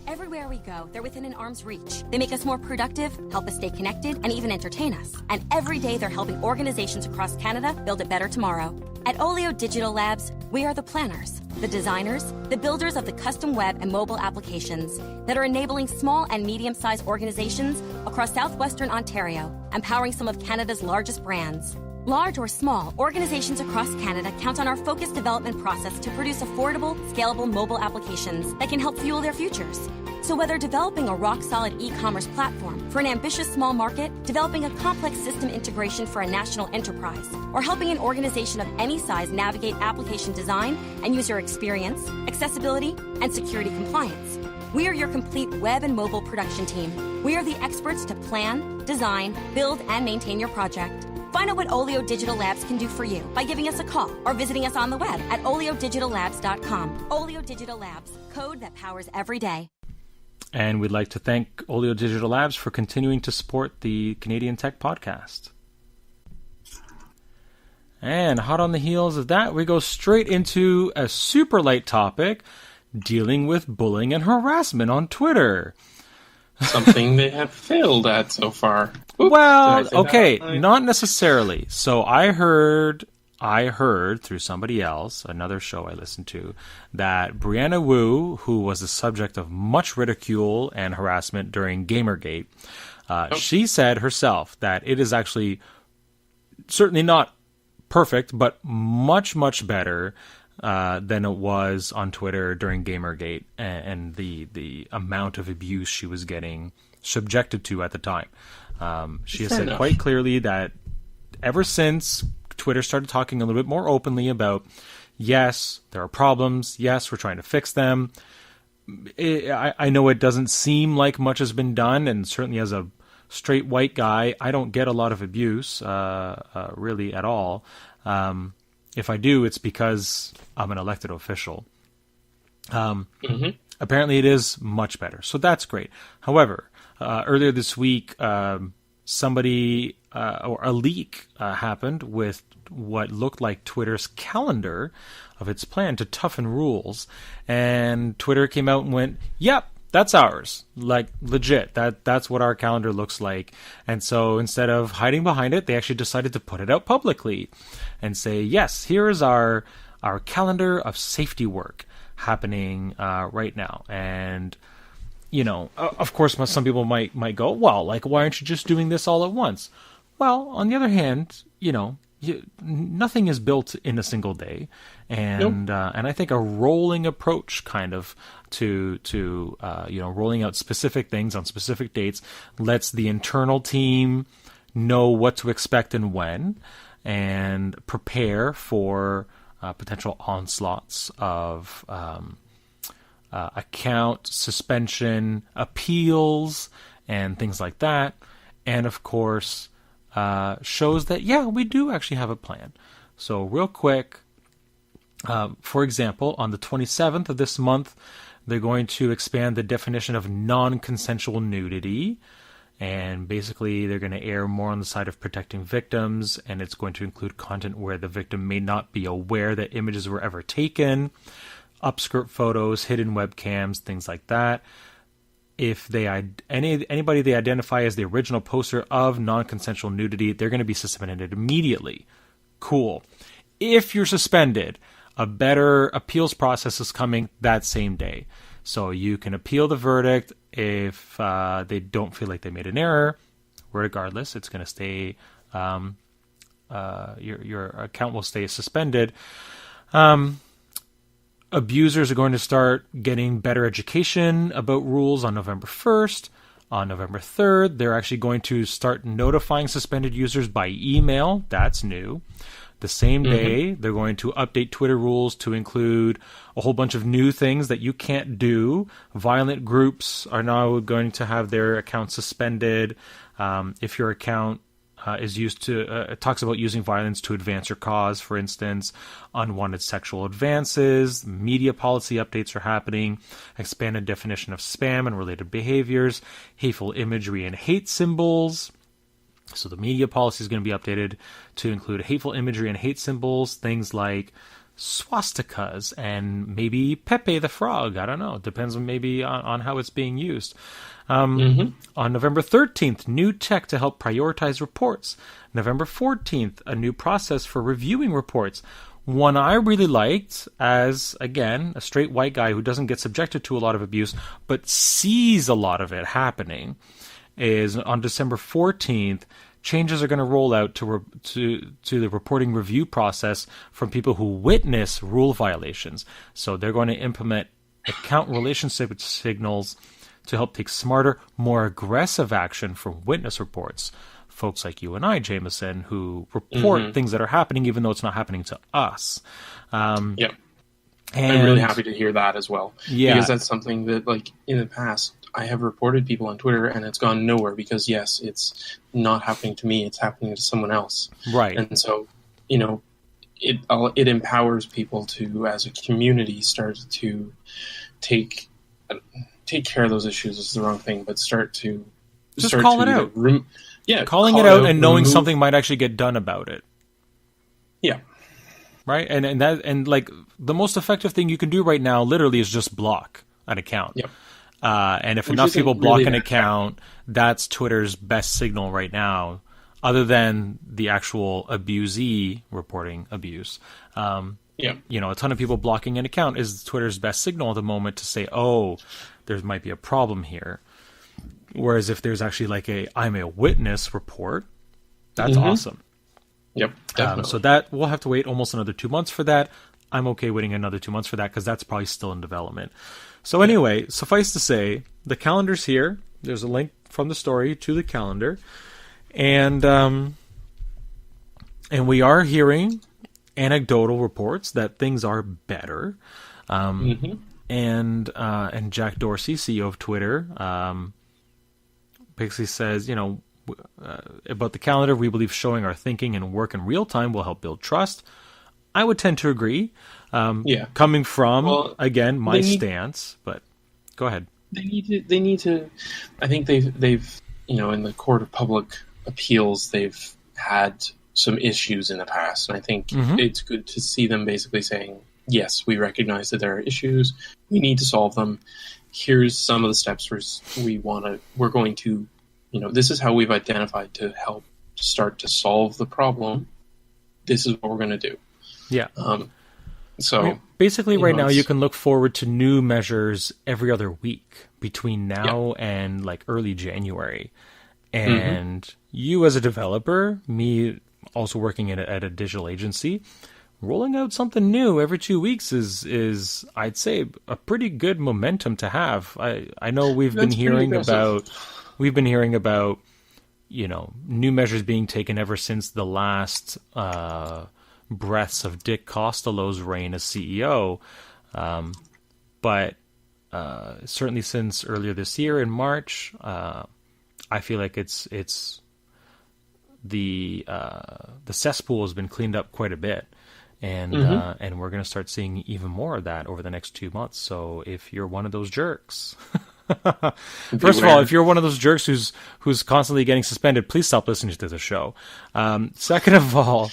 Everywhere we go, they're within an arm's reach. They make us more productive, help us stay connected, and even entertain us. And every day they're helping organizations across Canada build a better tomorrow. At Olio Digital Labs, we are the planners, the designers, the builders of the custom web and mobile applications that are enabling small and medium-sized organizations across southwestern Ontario, empowering some of Canada's largest brands. Large or small, organizations across Canada count on our focused development process to produce affordable, scalable mobile applications that can help fuel their futures. So whether developing a rock-solid e-commerce platform for an ambitious small market, developing a complex system integration for a national enterprise, or helping an organization of any size navigate application design and user experience, accessibility, and security compliance, we are your complete web and mobile production team. We are the experts to plan, design, build, and maintain your project. Find out what Olio Digital Labs can do for you by giving us a call or visiting us on the web at oliodigitallabs.com. Olio Digital Labs, code that powers every day. And we'd like to thank Olio Digital Labs for continuing to support the Canadian Tech Podcast. And hot on the heels of that, we go straight into a super light topic, dealing with bullying and harassment on Twitter. Something they have failed at so far. Oops, well, okay, not necessarily. So I heard through somebody else, another show I listened to, that Brianna Wu, who was the subject of much ridicule and harassment during Gamergate, she said herself that it is actually certainly not perfect, but much, much better than it was on Twitter during Gamergate and the amount of abuse she was getting subjected to at the time. She has said quite clearly that ever since Twitter started talking a little bit more openly about, yes, there are problems, yes, we're trying to fix them. I know it doesn't seem like much has been done, and certainly as a straight white guy, I don't get a lot of abuse, really at all. If I do, it's because I'm an elected official. Apparently it is much better, so that's great. However, earlier this week, somebody or a leak happened with what looked like Twitter's calendar of its plan to toughen rules, and Twitter came out and went, "Yep, that's ours. Like legit. That's what our calendar looks like." And so instead of hiding behind it, they actually decided to put it out publicly and say, "Yes, here is our calendar of safety work happening right now." And of course, some people might go, well, like, why aren't you just doing this all at once? Well, on the other hand, nothing is built in a single day, and and I think a rolling approach, kind of to rolling out specific things on specific dates, lets the internal team know what to expect and when, and prepare for potential onslaughts of account suspension, appeals, and things like that. And of course, shows that, yeah, we do actually have a plan. So real quick, for example, on the 27th of this month, they're going to expand the definition of non-consensual nudity. And basically, they're going to err more on the side of protecting victims, and it's going to include content where the victim may not be aware that images were ever taken, upskirt photos, hidden webcams, things like that. If anybody they identify as the original poster of non-consensual nudity, they're going to be suspended immediately. Cool. If you're suspended, a better appeals process is coming that same day. So you can appeal the verdict if they don't feel like they made an error. Regardless, it's going to stay. Your account will stay suspended. Abusers are going to start getting better education about rules on November 1st. On November 3rd, they're actually going to start notifying suspended users by email. That's new. The same day, they're going to update Twitter rules to include a whole bunch of new things that you can't do. Violent groups are now going to have their accounts suspended. If your account is used to, it talks about using violence to advance your cause, for instance, unwanted sexual advances, media policy updates are happening, expanded definition of spam and related behaviors, hateful imagery and hate symbols. So the media policy is going to be updated to include hateful imagery and hate symbols, things like swastikas and maybe Pepe the Frog. I don't know. It depends on how it's being used. On November 13th, new tech to help prioritize reports. November 14th, a new process for reviewing reports. One I really liked as, again, a straight white guy who doesn't get subjected to a lot of abuse, but sees a lot of it happening, is on December 14th, changes are going to roll out to the reporting review process from people who witness rule violations. So they're going to implement account relationship signals to help take smarter, more aggressive action from witness reports. Folks like you and I, Jameson, who report things that are happening even though it's not happening to us. Yeah. And I'm really happy to hear that as well. Yeah. Because that's something that, like, in the past, I have reported people on Twitter and it's gone nowhere because, yes, it's not happening to me, it's happening to someone else. Right. And so, you know, it empowers people to, as a community, start to take care of those issues is the wrong thing, but start to call it out. Calling it out and knowing something might actually get done about it. Yeah. Right? And like the most effective thing you can do right now literally is just block an account. Yep. And if enough people block an account, that's Twitter's best signal right now, other than the actual abusee reporting abuse. You know, a ton of people blocking an account is Twitter's best signal at the moment to say, oh, there might be a problem here. Whereas if there's actually like I'm a witness report, that's awesome. Yep, definitely. So that we'll have to wait almost another 2 months for that. I'm okay waiting another 2 months for that because that's probably still in development. So anyway, suffice to say, the calendar's here. There's a link from the story to the calendar. And we are hearing anecdotal reports that things are better. And Jack Dorsey, CEO of Twitter, basically says, you know, about the calendar, we believe showing our thinking and work in real time will help build trust. I would tend to agree. Coming from, again, my stance, but go ahead. They need to. I think they've you know, in the Court of Public Appeals, they've had some issues in the past, and I think it's good to see them basically saying, yes, we recognize that there are issues. We need to solve them. Here's some of the steps we're going to, you know, this is how we've identified to help start to solve the problem. This is what we're going to do. Yeah. So I mean, basically, right now you can look forward to new measures every other week between now and like early January. And you as a developer, me also working at a digital agency, rolling out something new every 2 weeks is I'd say a pretty good momentum to have. I know we've been hearing about, you know, new measures being taken ever since the last breaths of Dick Costolo's reign as CEO. But certainly since earlier this year in March, I feel like it's the cesspool has been cleaned up quite a bit. And we're going to start seeing even more of that over the next 2 months. So if you're one of those jerks, first of all, if you're one of those jerks who's constantly getting suspended, please stop listening to the show. Second of all,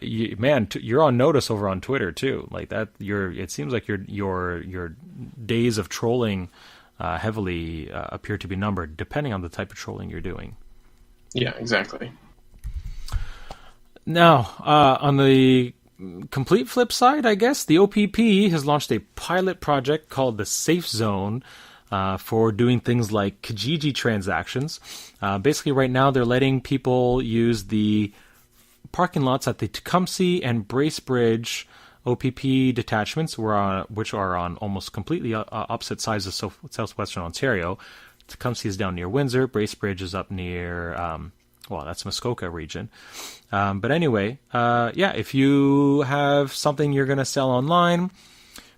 you're on notice over on Twitter too. Like that, it seems like your days of trolling heavily appear to be numbered, depending on the type of trolling you're doing. Yeah, exactly. Now, on the complete flip side, I guess, the OPP has launched a pilot project called the Safe Zone for doing things like Kijiji transactions. Basically, right now, they're letting people use the parking lots at the Tecumseh and Bracebridge OPP detachments, which are on almost completely opposite sides of southwestern Ontario. Tecumseh is down near Windsor. Bracebridge is up near Well, that's Muskoka region. But anyway, if you have something you're going to sell online,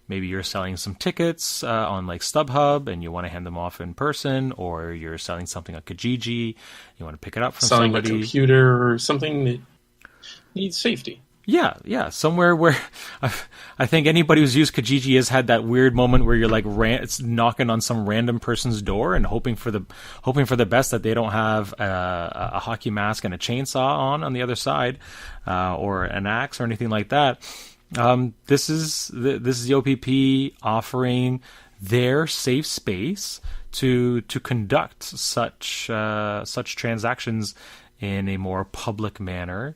maybe you're selling some tickets on like StubHub and you want to hand them off in person, or you're selling something on Kijiji, you want to pick it up from selling somebody. a computer or something that needs safety. Yeah, somewhere where I think anybody who's used Kijiji has had that weird moment where you're like it's knocking on some random person's door and hoping for the best that they don't have a hockey mask and a chainsaw on the other side, or an axe or anything like that. This is the OPP offering their safe space to conduct such transactions in a more public manner,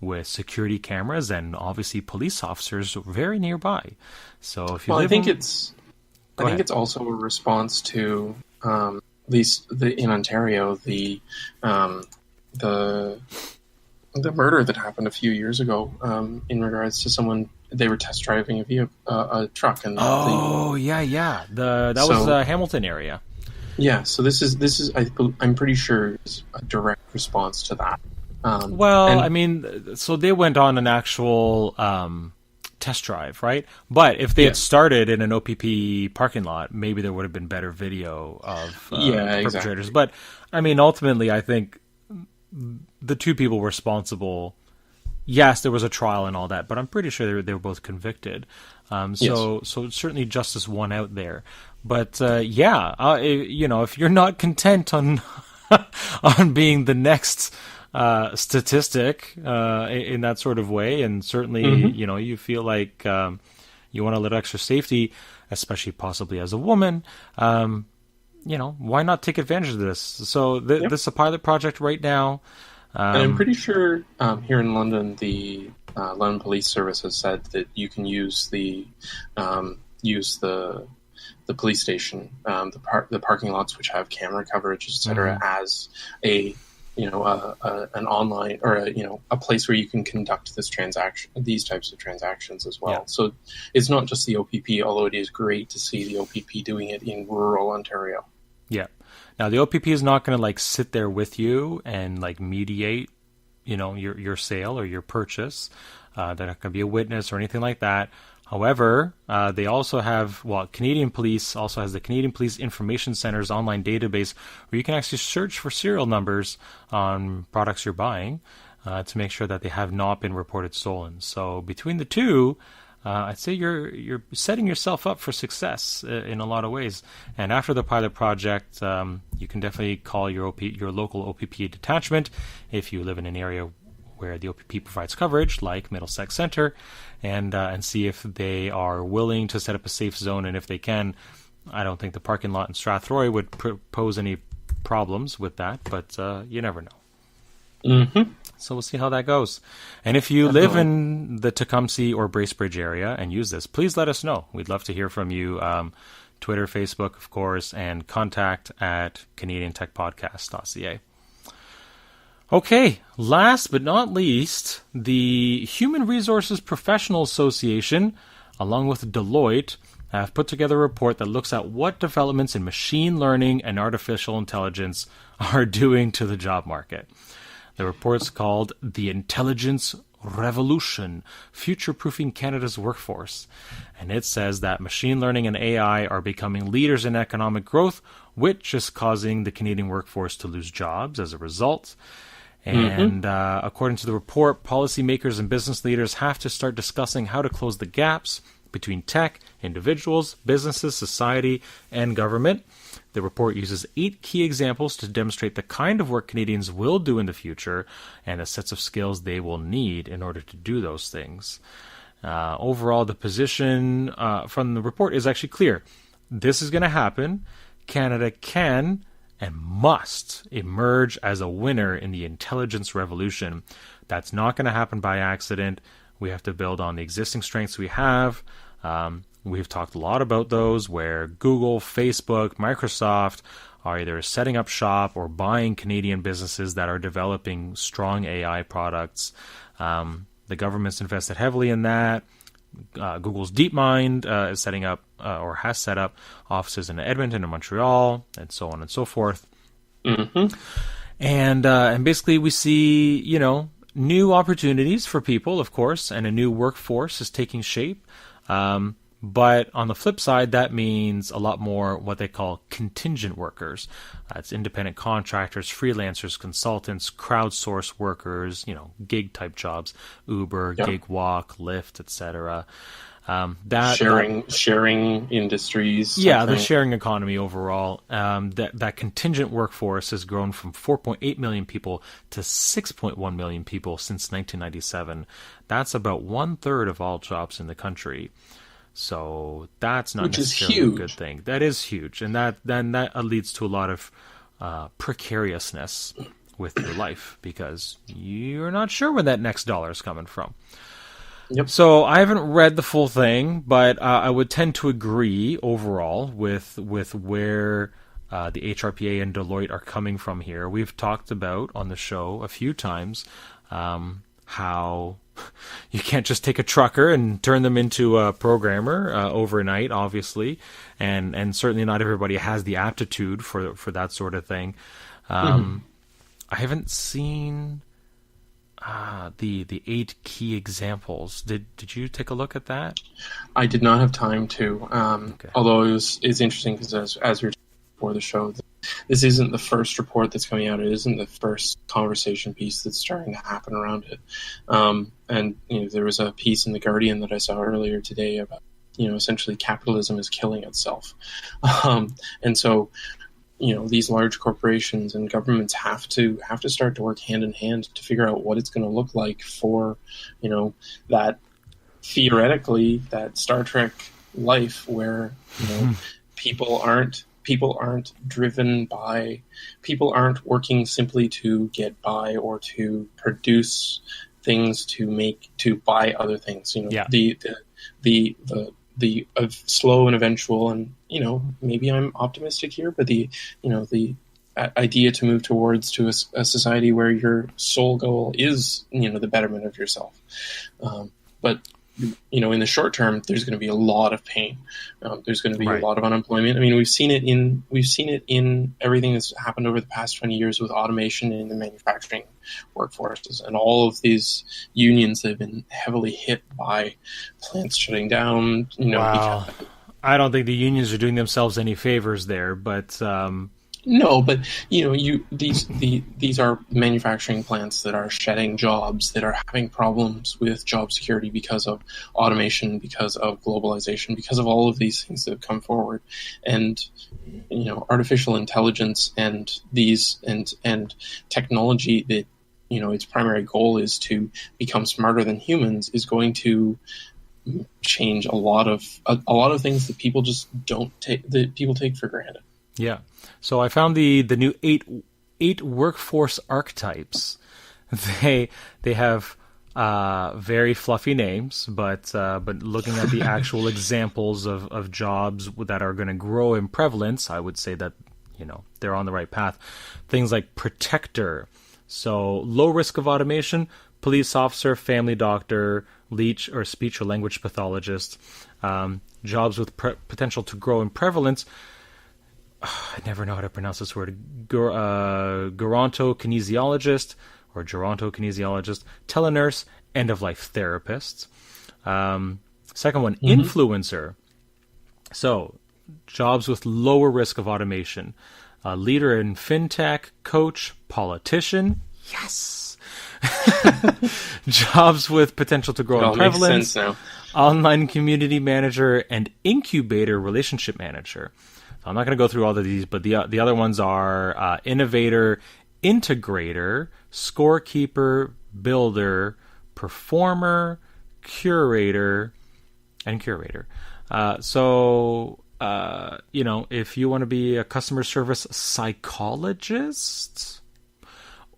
with security cameras and obviously police officers very nearby. So if you I think it's also a response to at least in Ontario the murder that happened a few years ago in regards to someone. They were test driving a truck and that was Hamilton area. Yeah, so this is I'm pretty sure is a direct response to that. So they went on an actual test drive, right? But if they had started in an OPP parking lot, maybe there would have been better video of perpetrators. Exactly. But I mean, ultimately, I think the two people responsible. Yes, there was a trial and all that, but I'm pretty sure they were both convicted. So certainly justice won out there. But if you're not content on on being the next statistic in that sort of way, and certainly you feel like you want a little extra safety, especially possibly as a woman, why not take advantage of this? So this is a pilot project right now, and I'm pretty sure here in London the London Police Service has said that you can use the police station, the parking lots which have camera coverage, etc., as an online or a place where you can conduct these types of transactions as well. Yeah. So it's not just the OPP, although it is great to see the OPP doing it in rural Ontario. Yeah. Now the OPP is not going to like sit there with you and like mediate, your sale or your purchase. They're not going to be a witness or anything like that. However, they also have, Canadian Police also has the Canadian Police Information Center's online database where you can actually search for serial numbers on products you're buying to make sure that they have not been reported stolen. So between the two, I'd say you're setting yourself up for success in a lot of ways. And after the pilot project, you can definitely call your local OPP detachment if you live in an area where the OPP provides coverage, like Middlesex Centre, and see if they are willing to set up a safe zone. And if they can, I don't think the parking lot in Strathroy would pose any problems with that, but you never know. Mm-hmm. So we'll see how that goes. And if you live in the Tecumseh or Bracebridge area and use this, please let us know. We'd love to hear from you. Twitter, Facebook, of course, and contact@canadiantechpodcast.ca. Okay, last but not least, the Human Resources Professional Association, along with Deloitte, have put together a report that looks at what developments in machine learning and artificial intelligence are doing to the job market. The report's called The Intelligence Revolution, Future-Proofing Canada's Workforce. And it says that machine learning and AI are becoming leaders in economic growth, which is causing the Canadian workforce to lose jobs as a result. And according to the report, policymakers and business leaders have to start discussing how to close the gaps between tech, individuals, businesses, society, and government. The report uses 8 key examples to demonstrate the kind of work Canadians will do in the future and the sets of skills they will need in order to do those things. Overall, the position from the report is actually clear. This is going to happen. Canada can and must emerge as a winner in the intelligence revolution. That's not going to happen by accident. We have to build on the existing strengths we have. We've talked a lot about those, where Google, Facebook, Microsoft are either setting up shop or buying Canadian businesses that are developing strong AI products. The government's invested heavily in that. Google's DeepMind is setting up or has set up offices in Edmonton and Montreal, and so on and so forth. Mm-hmm. And basically we see, new opportunities for people, of course, and a new workforce is taking shape. But on the flip side, that means a lot more what they call contingent workers. It's independent contractors, freelancers, consultants, crowdsourced workers, gig type jobs, Uber, Gig Walk, Lyft, etc. Sharing industries. Yeah, the sharing economy overall. That contingent workforce has grown from 4.8 million people to 6.1 million people since 1997. That's about 1/3 of all jobs in the country. So that's not necessarily a good thing. That is huge, and that leads to a lot of precariousness with your life because you're not sure where that next dollar is coming from. Yep. So I haven't read the full thing, but I would tend to agree overall with where the HRPA and Deloitte are coming from here. We've talked about on the show a few times how you can't just take a trucker and turn them into a programmer overnight, obviously, and certainly not everybody has the aptitude for that sort of thing. I haven't seen the 8 key examples. Did you take a look at that? I did not have time to. Okay. Although it's interesting because as we were talking before the show, this isn't the first report that's coming out. It isn't the first conversation piece that's starting to happen around it. And there was a piece in The Guardian that I saw earlier today about essentially capitalism is killing itself, and so these large corporations and governments have to start to work hand in hand to figure out what it's going to look like for that theoretically that Star Trek life where people aren't working simply to get by or to produce things to buy other things. The slow and eventual, and maybe I'm optimistic here, but the idea to move towards to a society where your sole goal is the betterment of yourself. But in the short term, there's going to be a lot of pain. There's going to be a lot of unemployment. I mean, we've seen it in everything that's happened over the past 20 years with automation in the manufacturing workforces, and all of these unions that have been heavily hit by plants shutting down. Wow. I don't think the unions are doing themselves any favors there, but. No, but these are manufacturing plants that are shedding jobs, that are having problems with job security because of automation, because of globalization, because of all of these things that have come forward, and artificial intelligence and technology that its primary goal is to become smarter than humans is going to change a lot of things that people just take for granted. Yeah. So I found the new eight workforce archetypes. They have very fluffy names, but looking at the actual examples of jobs that are going to grow in prevalence, I would say that they're on the right path. Things like protector, so low risk of automation, police officer, family doctor, leech or speech or language pathologist, jobs with potential to grow in prevalence. I never know how to pronounce this word. Gerontokinesiologist or gerontokinesiologist, telenurse, end-of-life therapist. Second one, influencer. So, jobs with lower risk of automation. Leader in fintech, coach, politician. Yes! Jobs with potential to grow in prevalence. Makes sense now. Online community manager and incubator relationship manager. I'm not going to go through all of these, but the other ones are innovator, integrator, scorekeeper, builder, performer, curator, and curator. If you want to be a customer service psychologist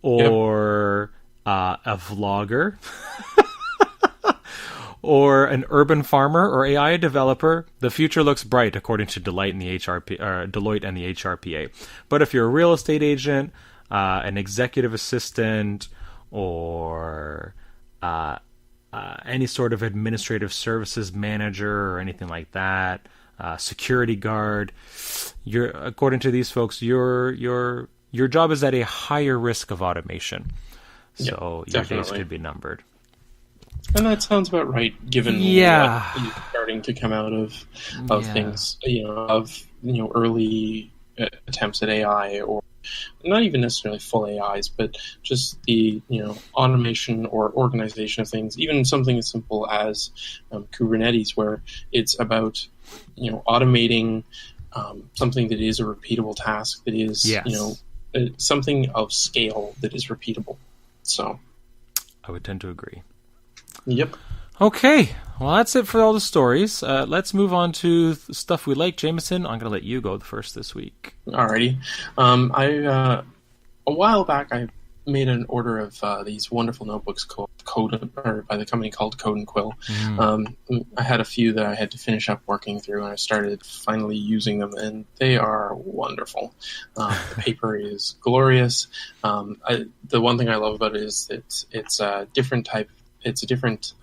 or a vlogger or an urban farmer or AI developer, the future looks bright, according to Deloitte and the HRPA. But if you're a real estate agent, an executive assistant, or any sort of administrative services manager or anything like that, security guard, according to these folks, you're your job is at a higher risk of automation. So your days definitely could be numbered. And that sounds about right, given what is starting to come out of things, early attempts at AI, or not even necessarily full AIs, but just the automation or organization of things. Even something as simple as Kubernetes, where it's about automating something that is a repeatable task, that is something of scale that is repeatable. So, I would tend to agree. Yep. Okay, well, that's it for all the stories. Let's move on to stuff we like. Jameson, I'm going to let you go first this week. Alrighty. A while back, I made an order of these wonderful notebooks called by the company called Code and Quill. I had a few that I had to finish up working through, and I started finally using them, and they are wonderful. The paper is glorious. The one thing I love about it is that it's a different type. It's a different.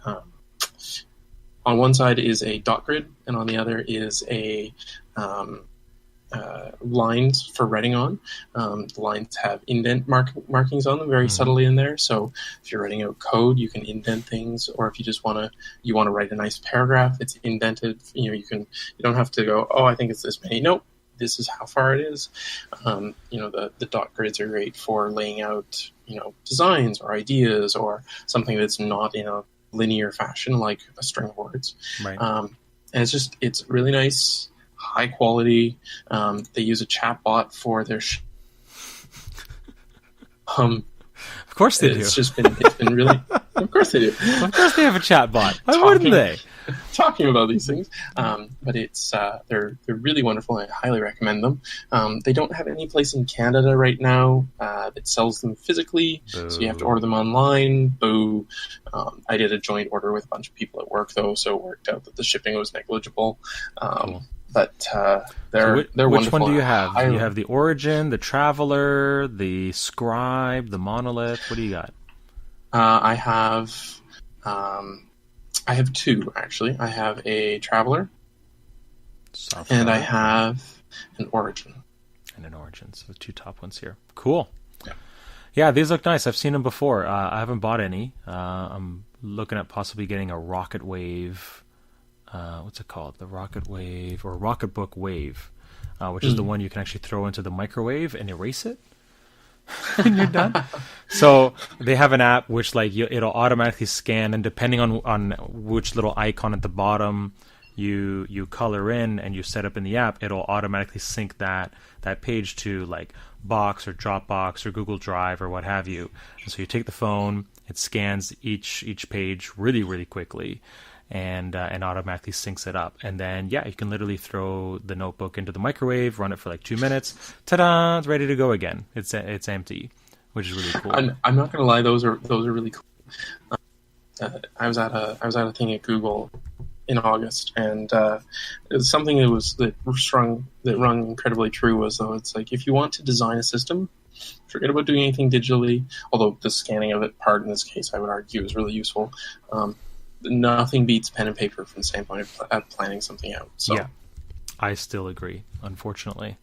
On one side is a dot grid, and on the other is a lines for writing on. The lines have indent markings on them very subtly in there. So if you're writing out code, you can indent things, or if you just want to write a nice paragraph, it's indented. You don't have to go, oh, I think it's this many. Nope, this is how far it is. The dot grids are great for laying out designs or ideas or something that's not in a linear fashion like a string of words. Right. And it's really nice, high quality. They use a chat bot for their of course they do. It's been really of course they do. Of course they have a chat bot. Why wouldn't they? Talking about these things, but it's they're really wonderful, and I highly recommend them. They don't have any place in Canada right now that sells them physically, so you have to order them online. Boo! I did a joint order with a bunch of people at work, though, so it worked out that the shipping was negligible. Cool. But they're wonderful. Which one do you have? Do you have the Origin, the Traveler, the Scribe, the Monolith? What do you got? I have two, actually. I have a Traveler, and I have an Origin. And an Origin, so the two top ones here. Cool. Yeah, these look nice. I've seen them before. I haven't bought any. I'm looking at possibly getting a Rocket Wave. What's it called? The Rocket Wave or Rocketbook Wave, which is the one you can actually throw into the microwave and erase it when you're done. So they have an app which it'll automatically scan, and depending on which little icon at the bottom you color in and you set up in the app, it'll automatically sync that page to like Box or Dropbox or Google Drive or what have you. And so you take the phone, it scans each page really, really quickly, and automatically syncs it up. And then, you can literally throw the notebook into the microwave, run it for like 2 minutes. Ta-da! It's ready to go again. It's empty, which is really cool. I'm not going to lie; those are really cool. I was at a thing at Google in August, and it was something that rung incredibly true. Was though it's like, if you want to design a system, forget about doing anything digitally. Although the scanning of it part in this case, I would argue, is really useful. Nothing beats pen and paper from the standpoint of planning something out. So. Yeah, I still agree, unfortunately.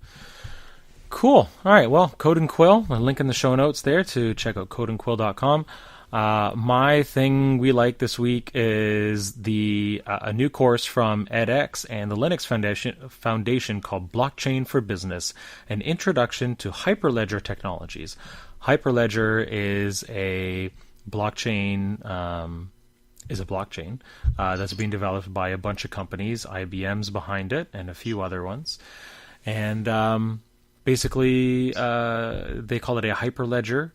Cool. All right, well, Code and Quill, a link in the show notes there to check out codeandquill.com. My thing we like this week is a new course from edX and the Linux Foundation called Blockchain for Business, an introduction to Hyperledger technologies. Hyperledger is a blockchain that's being developed by a bunch of companies. IBM's behind it and a few other ones. And basically, they call it a hyperledger.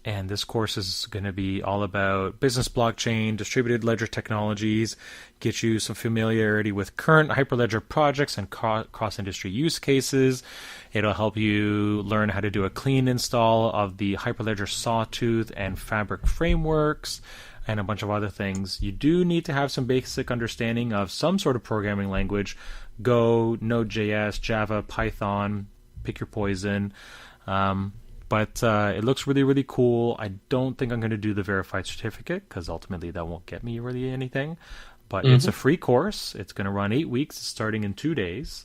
And this course is going to be all about business blockchain, distributed ledger technologies, get you some familiarity with current Hyperledger projects and cross-industry use cases. It'll help you learn how to do a clean install of the Hyperledger Sawtooth and Fabric frameworks, and a bunch of other things. You do need to have some basic understanding of some sort of programming language: Go, Node.js, Java, Python, pick your poison. But it looks really, really cool. I don't think I'm going to do the verified certificate because ultimately that won't get me really anything. But it's a free course. It's going to run 8 weeks, starting in 2 days.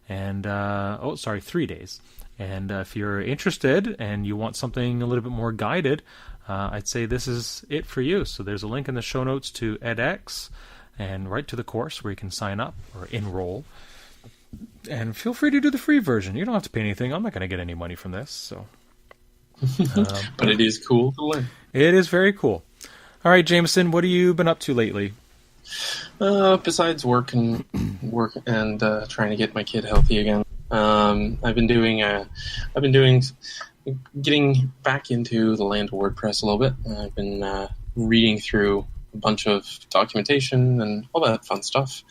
And 3 days. And if you're interested and you want something a little bit more guided, I'd say this is it for you. So there's a link in the show notes to edX and right to the course where you can sign up or enroll. And feel free to do the free version. You don't have to pay anything. I'm not going to get any money from this. So, but it is cool to learn. It is very cool. All right, Jameson, what have you been up to lately? Besides work and trying to get my kid healthy again, I've been getting back into the land of WordPress a little bit. I've been reading through a bunch of documentation and all that fun stuff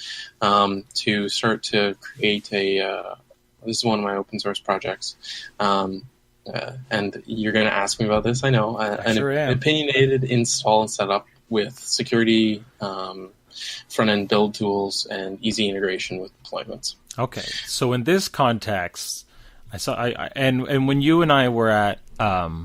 to start to create this is one of my open source projects. And you're going to ask me about this, I know. An opinionated install and setup with security, front-end build tools, and easy integration with deployments. Okay, so in this context, and when you and I were at what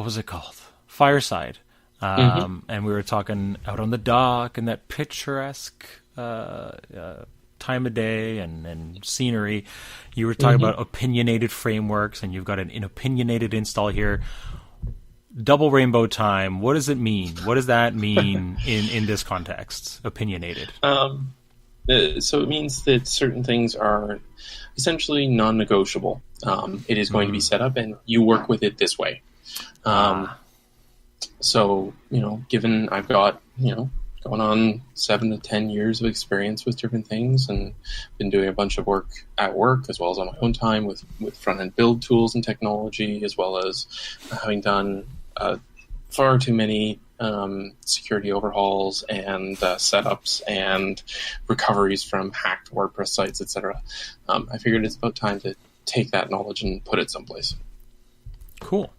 was it called? Fireside, and we were talking out on the dock and that picturesque time of day and scenery. You were talking about opinionated frameworks, and you've got an opinionated install here. Double rainbow time. What does it mean? What does that mean in this context? Opinionated. So it means that certain things are essentially non-negotiable. It is going to be set up, and you work with it this way. So, given I've got, going on 7 to 10 years of experience with different things, and been doing a bunch of work at work as well as on my own time with front-end build tools and technology, as well as having done far too many security overhauls and setups and recoveries from hacked WordPress sites, etc. I figured it's about time to take that knowledge and put it someplace. Cool.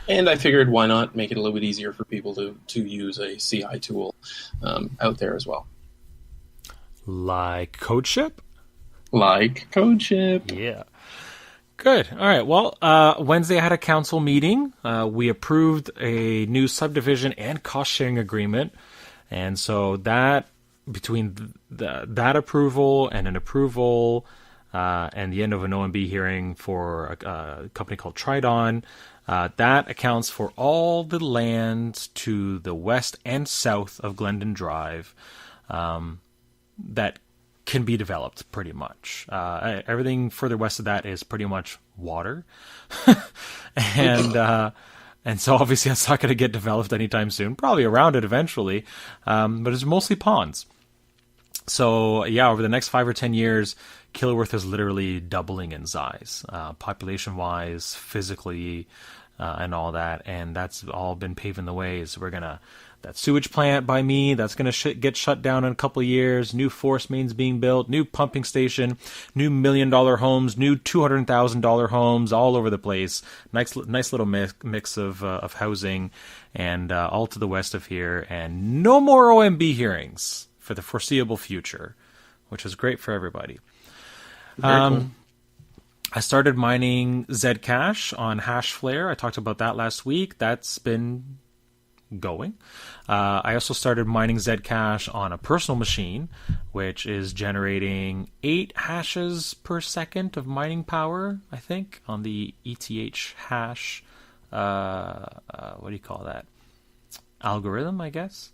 And I figured, why not make it a little bit easier for people to use a CI tool out there as well. Like CodeShip? Like CodeShip. Yeah. Good. All right. Well, Wednesday I had a council meeting. We approved a new subdivision and cost-sharing agreement. And so that, between that approval and an approval and the end of an OMB hearing for a company called Tridon, that accounts for all the land to the west and south of Glendon Drive that can be developed pretty much. Everything further west of that is pretty much water. And so obviously that's not going to get developed anytime soon, probably around it eventually. But it's mostly ponds. So yeah, over the next 5 or 10 years, Kilworth is literally doubling in size, population-wise, physically, and all that. And that's all been paving the way. So that sewage plant by me, that's going to get shut down in a couple of years. New force mains being built, new pumping station, new $1 million homes, new $200,000 homes all over the place. Nice little mix of housing, and all to the west of here. And no more OMB hearings for the foreseeable future, which is great for everybody. Cool. I started mining Zcash on Hashflare. I talked about that last week. That's been going. I also started mining Zcash on a personal machine, which is generating 8 hashes per second of mining power, I think, on the ETH hash, what do you call that? Algorithm, I guess.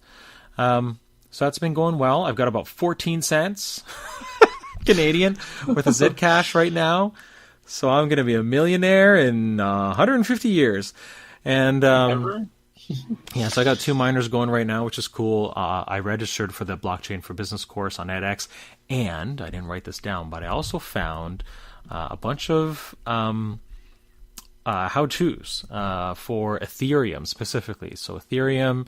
So that's been going well. I've got about 14 cents Canadian worth of Zcash right now. So I'm going to be a millionaire in 150 years. And yeah, so I got 2 miners going right now, which is cool. I registered for the Blockchain for Business course on edX, and I didn't write this down, but I also found a bunch of how-tos for Ethereum specifically. So Ethereum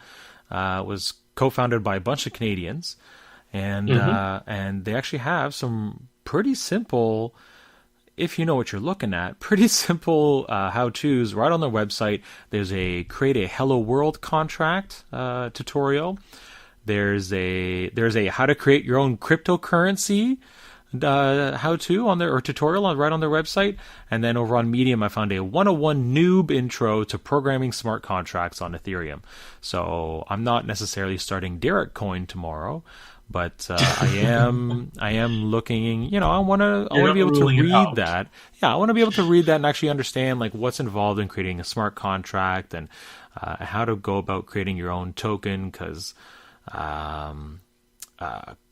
was co-founded by a bunch of Canadians, and they actually have some pretty simple, if you know what you're looking at, pretty simple how-tos right on their website. There's a create a Hello World contract tutorial. There's a how to create your own cryptocurrency how-to on their, or tutorial right on their website. And then over on Medium, I found a 101 noob intro to programming smart contracts on Ethereum. So I'm not necessarily starting Derek Coin tomorrow, but I am looking. I want to be able to read that. Yeah, I want to be able to read that and actually understand like what's involved in creating a smart contract and how to go about creating your own token, because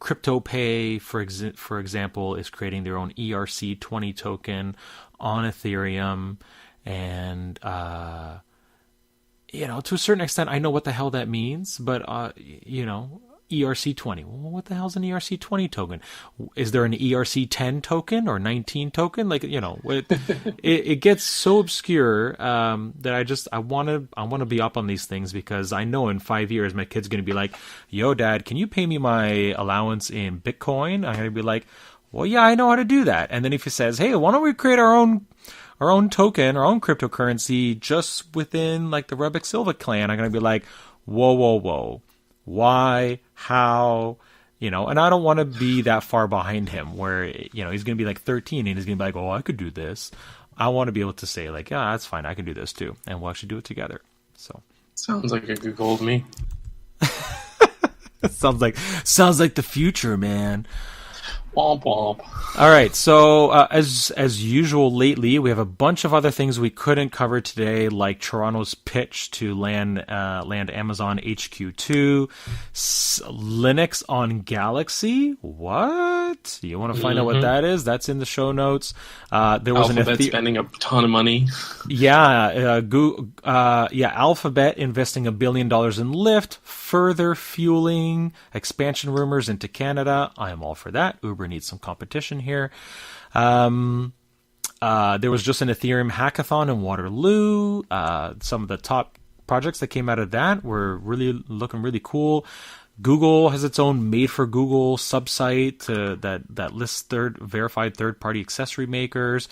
CryptoPay, for example, is creating their own ERC20 token on Ethereum, and to a certain extent, I know what the hell that means, but ERC20. Well, what the hell's an ERC20 token? Is there an ERC10 token or 19 token? Like, it gets so obscure that I want to be up on these things, because I know in 5 years my kid's going to be like, "Yo, Dad, can you pay me my allowance in Bitcoin?" I'm going to be like, "Well, yeah, I know how to do that." And then if he says, "Hey, why don't we create our own token, our own cryptocurrency just within like the Rebek Silva clan?" I'm going to be like, "Whoa, whoa, whoa. Why? How?" And I don't want to be that far behind him where, he's going to be like 13 and he's going to be like, "Oh, I could do this." I want to be able to say like, "Yeah, that's fine. I can do this too." And we'll actually do it together. So sounds like a good goal to me. sounds like the future, man. Womp womp. All right, so as usual lately, we have a bunch of other things we couldn't cover today, like Toronto's pitch to land Amazon HQ2, Linux on Galaxy. What? You want to find out what that is? That's in the show notes. There was Alphabet spending a ton of money. Yeah, Alphabet investing $1 billion in Lyft, further fueling expansion rumors into Canada. I am all for that. Uber needs some competition here. There was just an Ethereum hackathon in Waterloo. Some of the top projects that came out of that were really looking really cool. Google has its own Made for Google subsite that lists verified third-party accessory makers.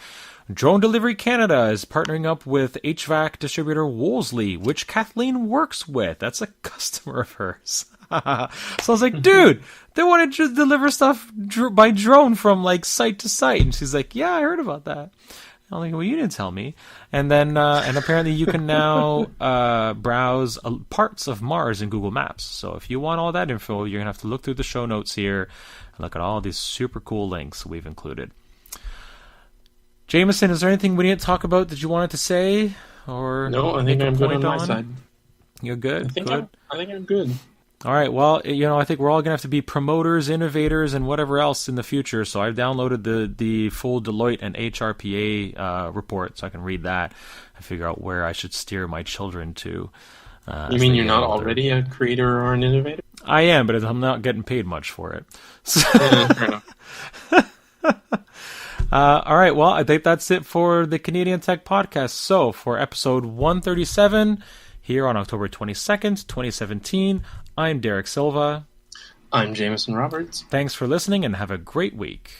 Drone Delivery Canada is partnering up with HVAC distributor Wolseley, which Kathleen works with. That's a customer of hers. So I was like, dude, they want to just deliver stuff by drone from like site to site. And she's like, yeah, I heard about that. I'm like, well, you didn't tell me. And then, and apparently you can now browse parts of Mars in Google Maps. So if you want all that info, you're going to have to look through the show notes here and look at all these super cool links we've included. Jameson, is there anything we didn't talk about that you wanted to say? Or no, I think I'm good on my side. You're good? I think I'm good. All right, well, I think we're all going to have to be promoters, innovators, and whatever else in the future. So I've downloaded the full Deloitte and HRPA report so I can read that and figure out where I should steer my children to. You mean you're not already a creator or an innovator? I am, but I'm not getting paid much for it. So fair enough. All right, well, I think that's it for the Canadian Tech Podcast. So for episode 137, here on October 22nd, 2017, I'm Derek Silva. I'm Jameson Roberts. Thanks for listening and have a great week.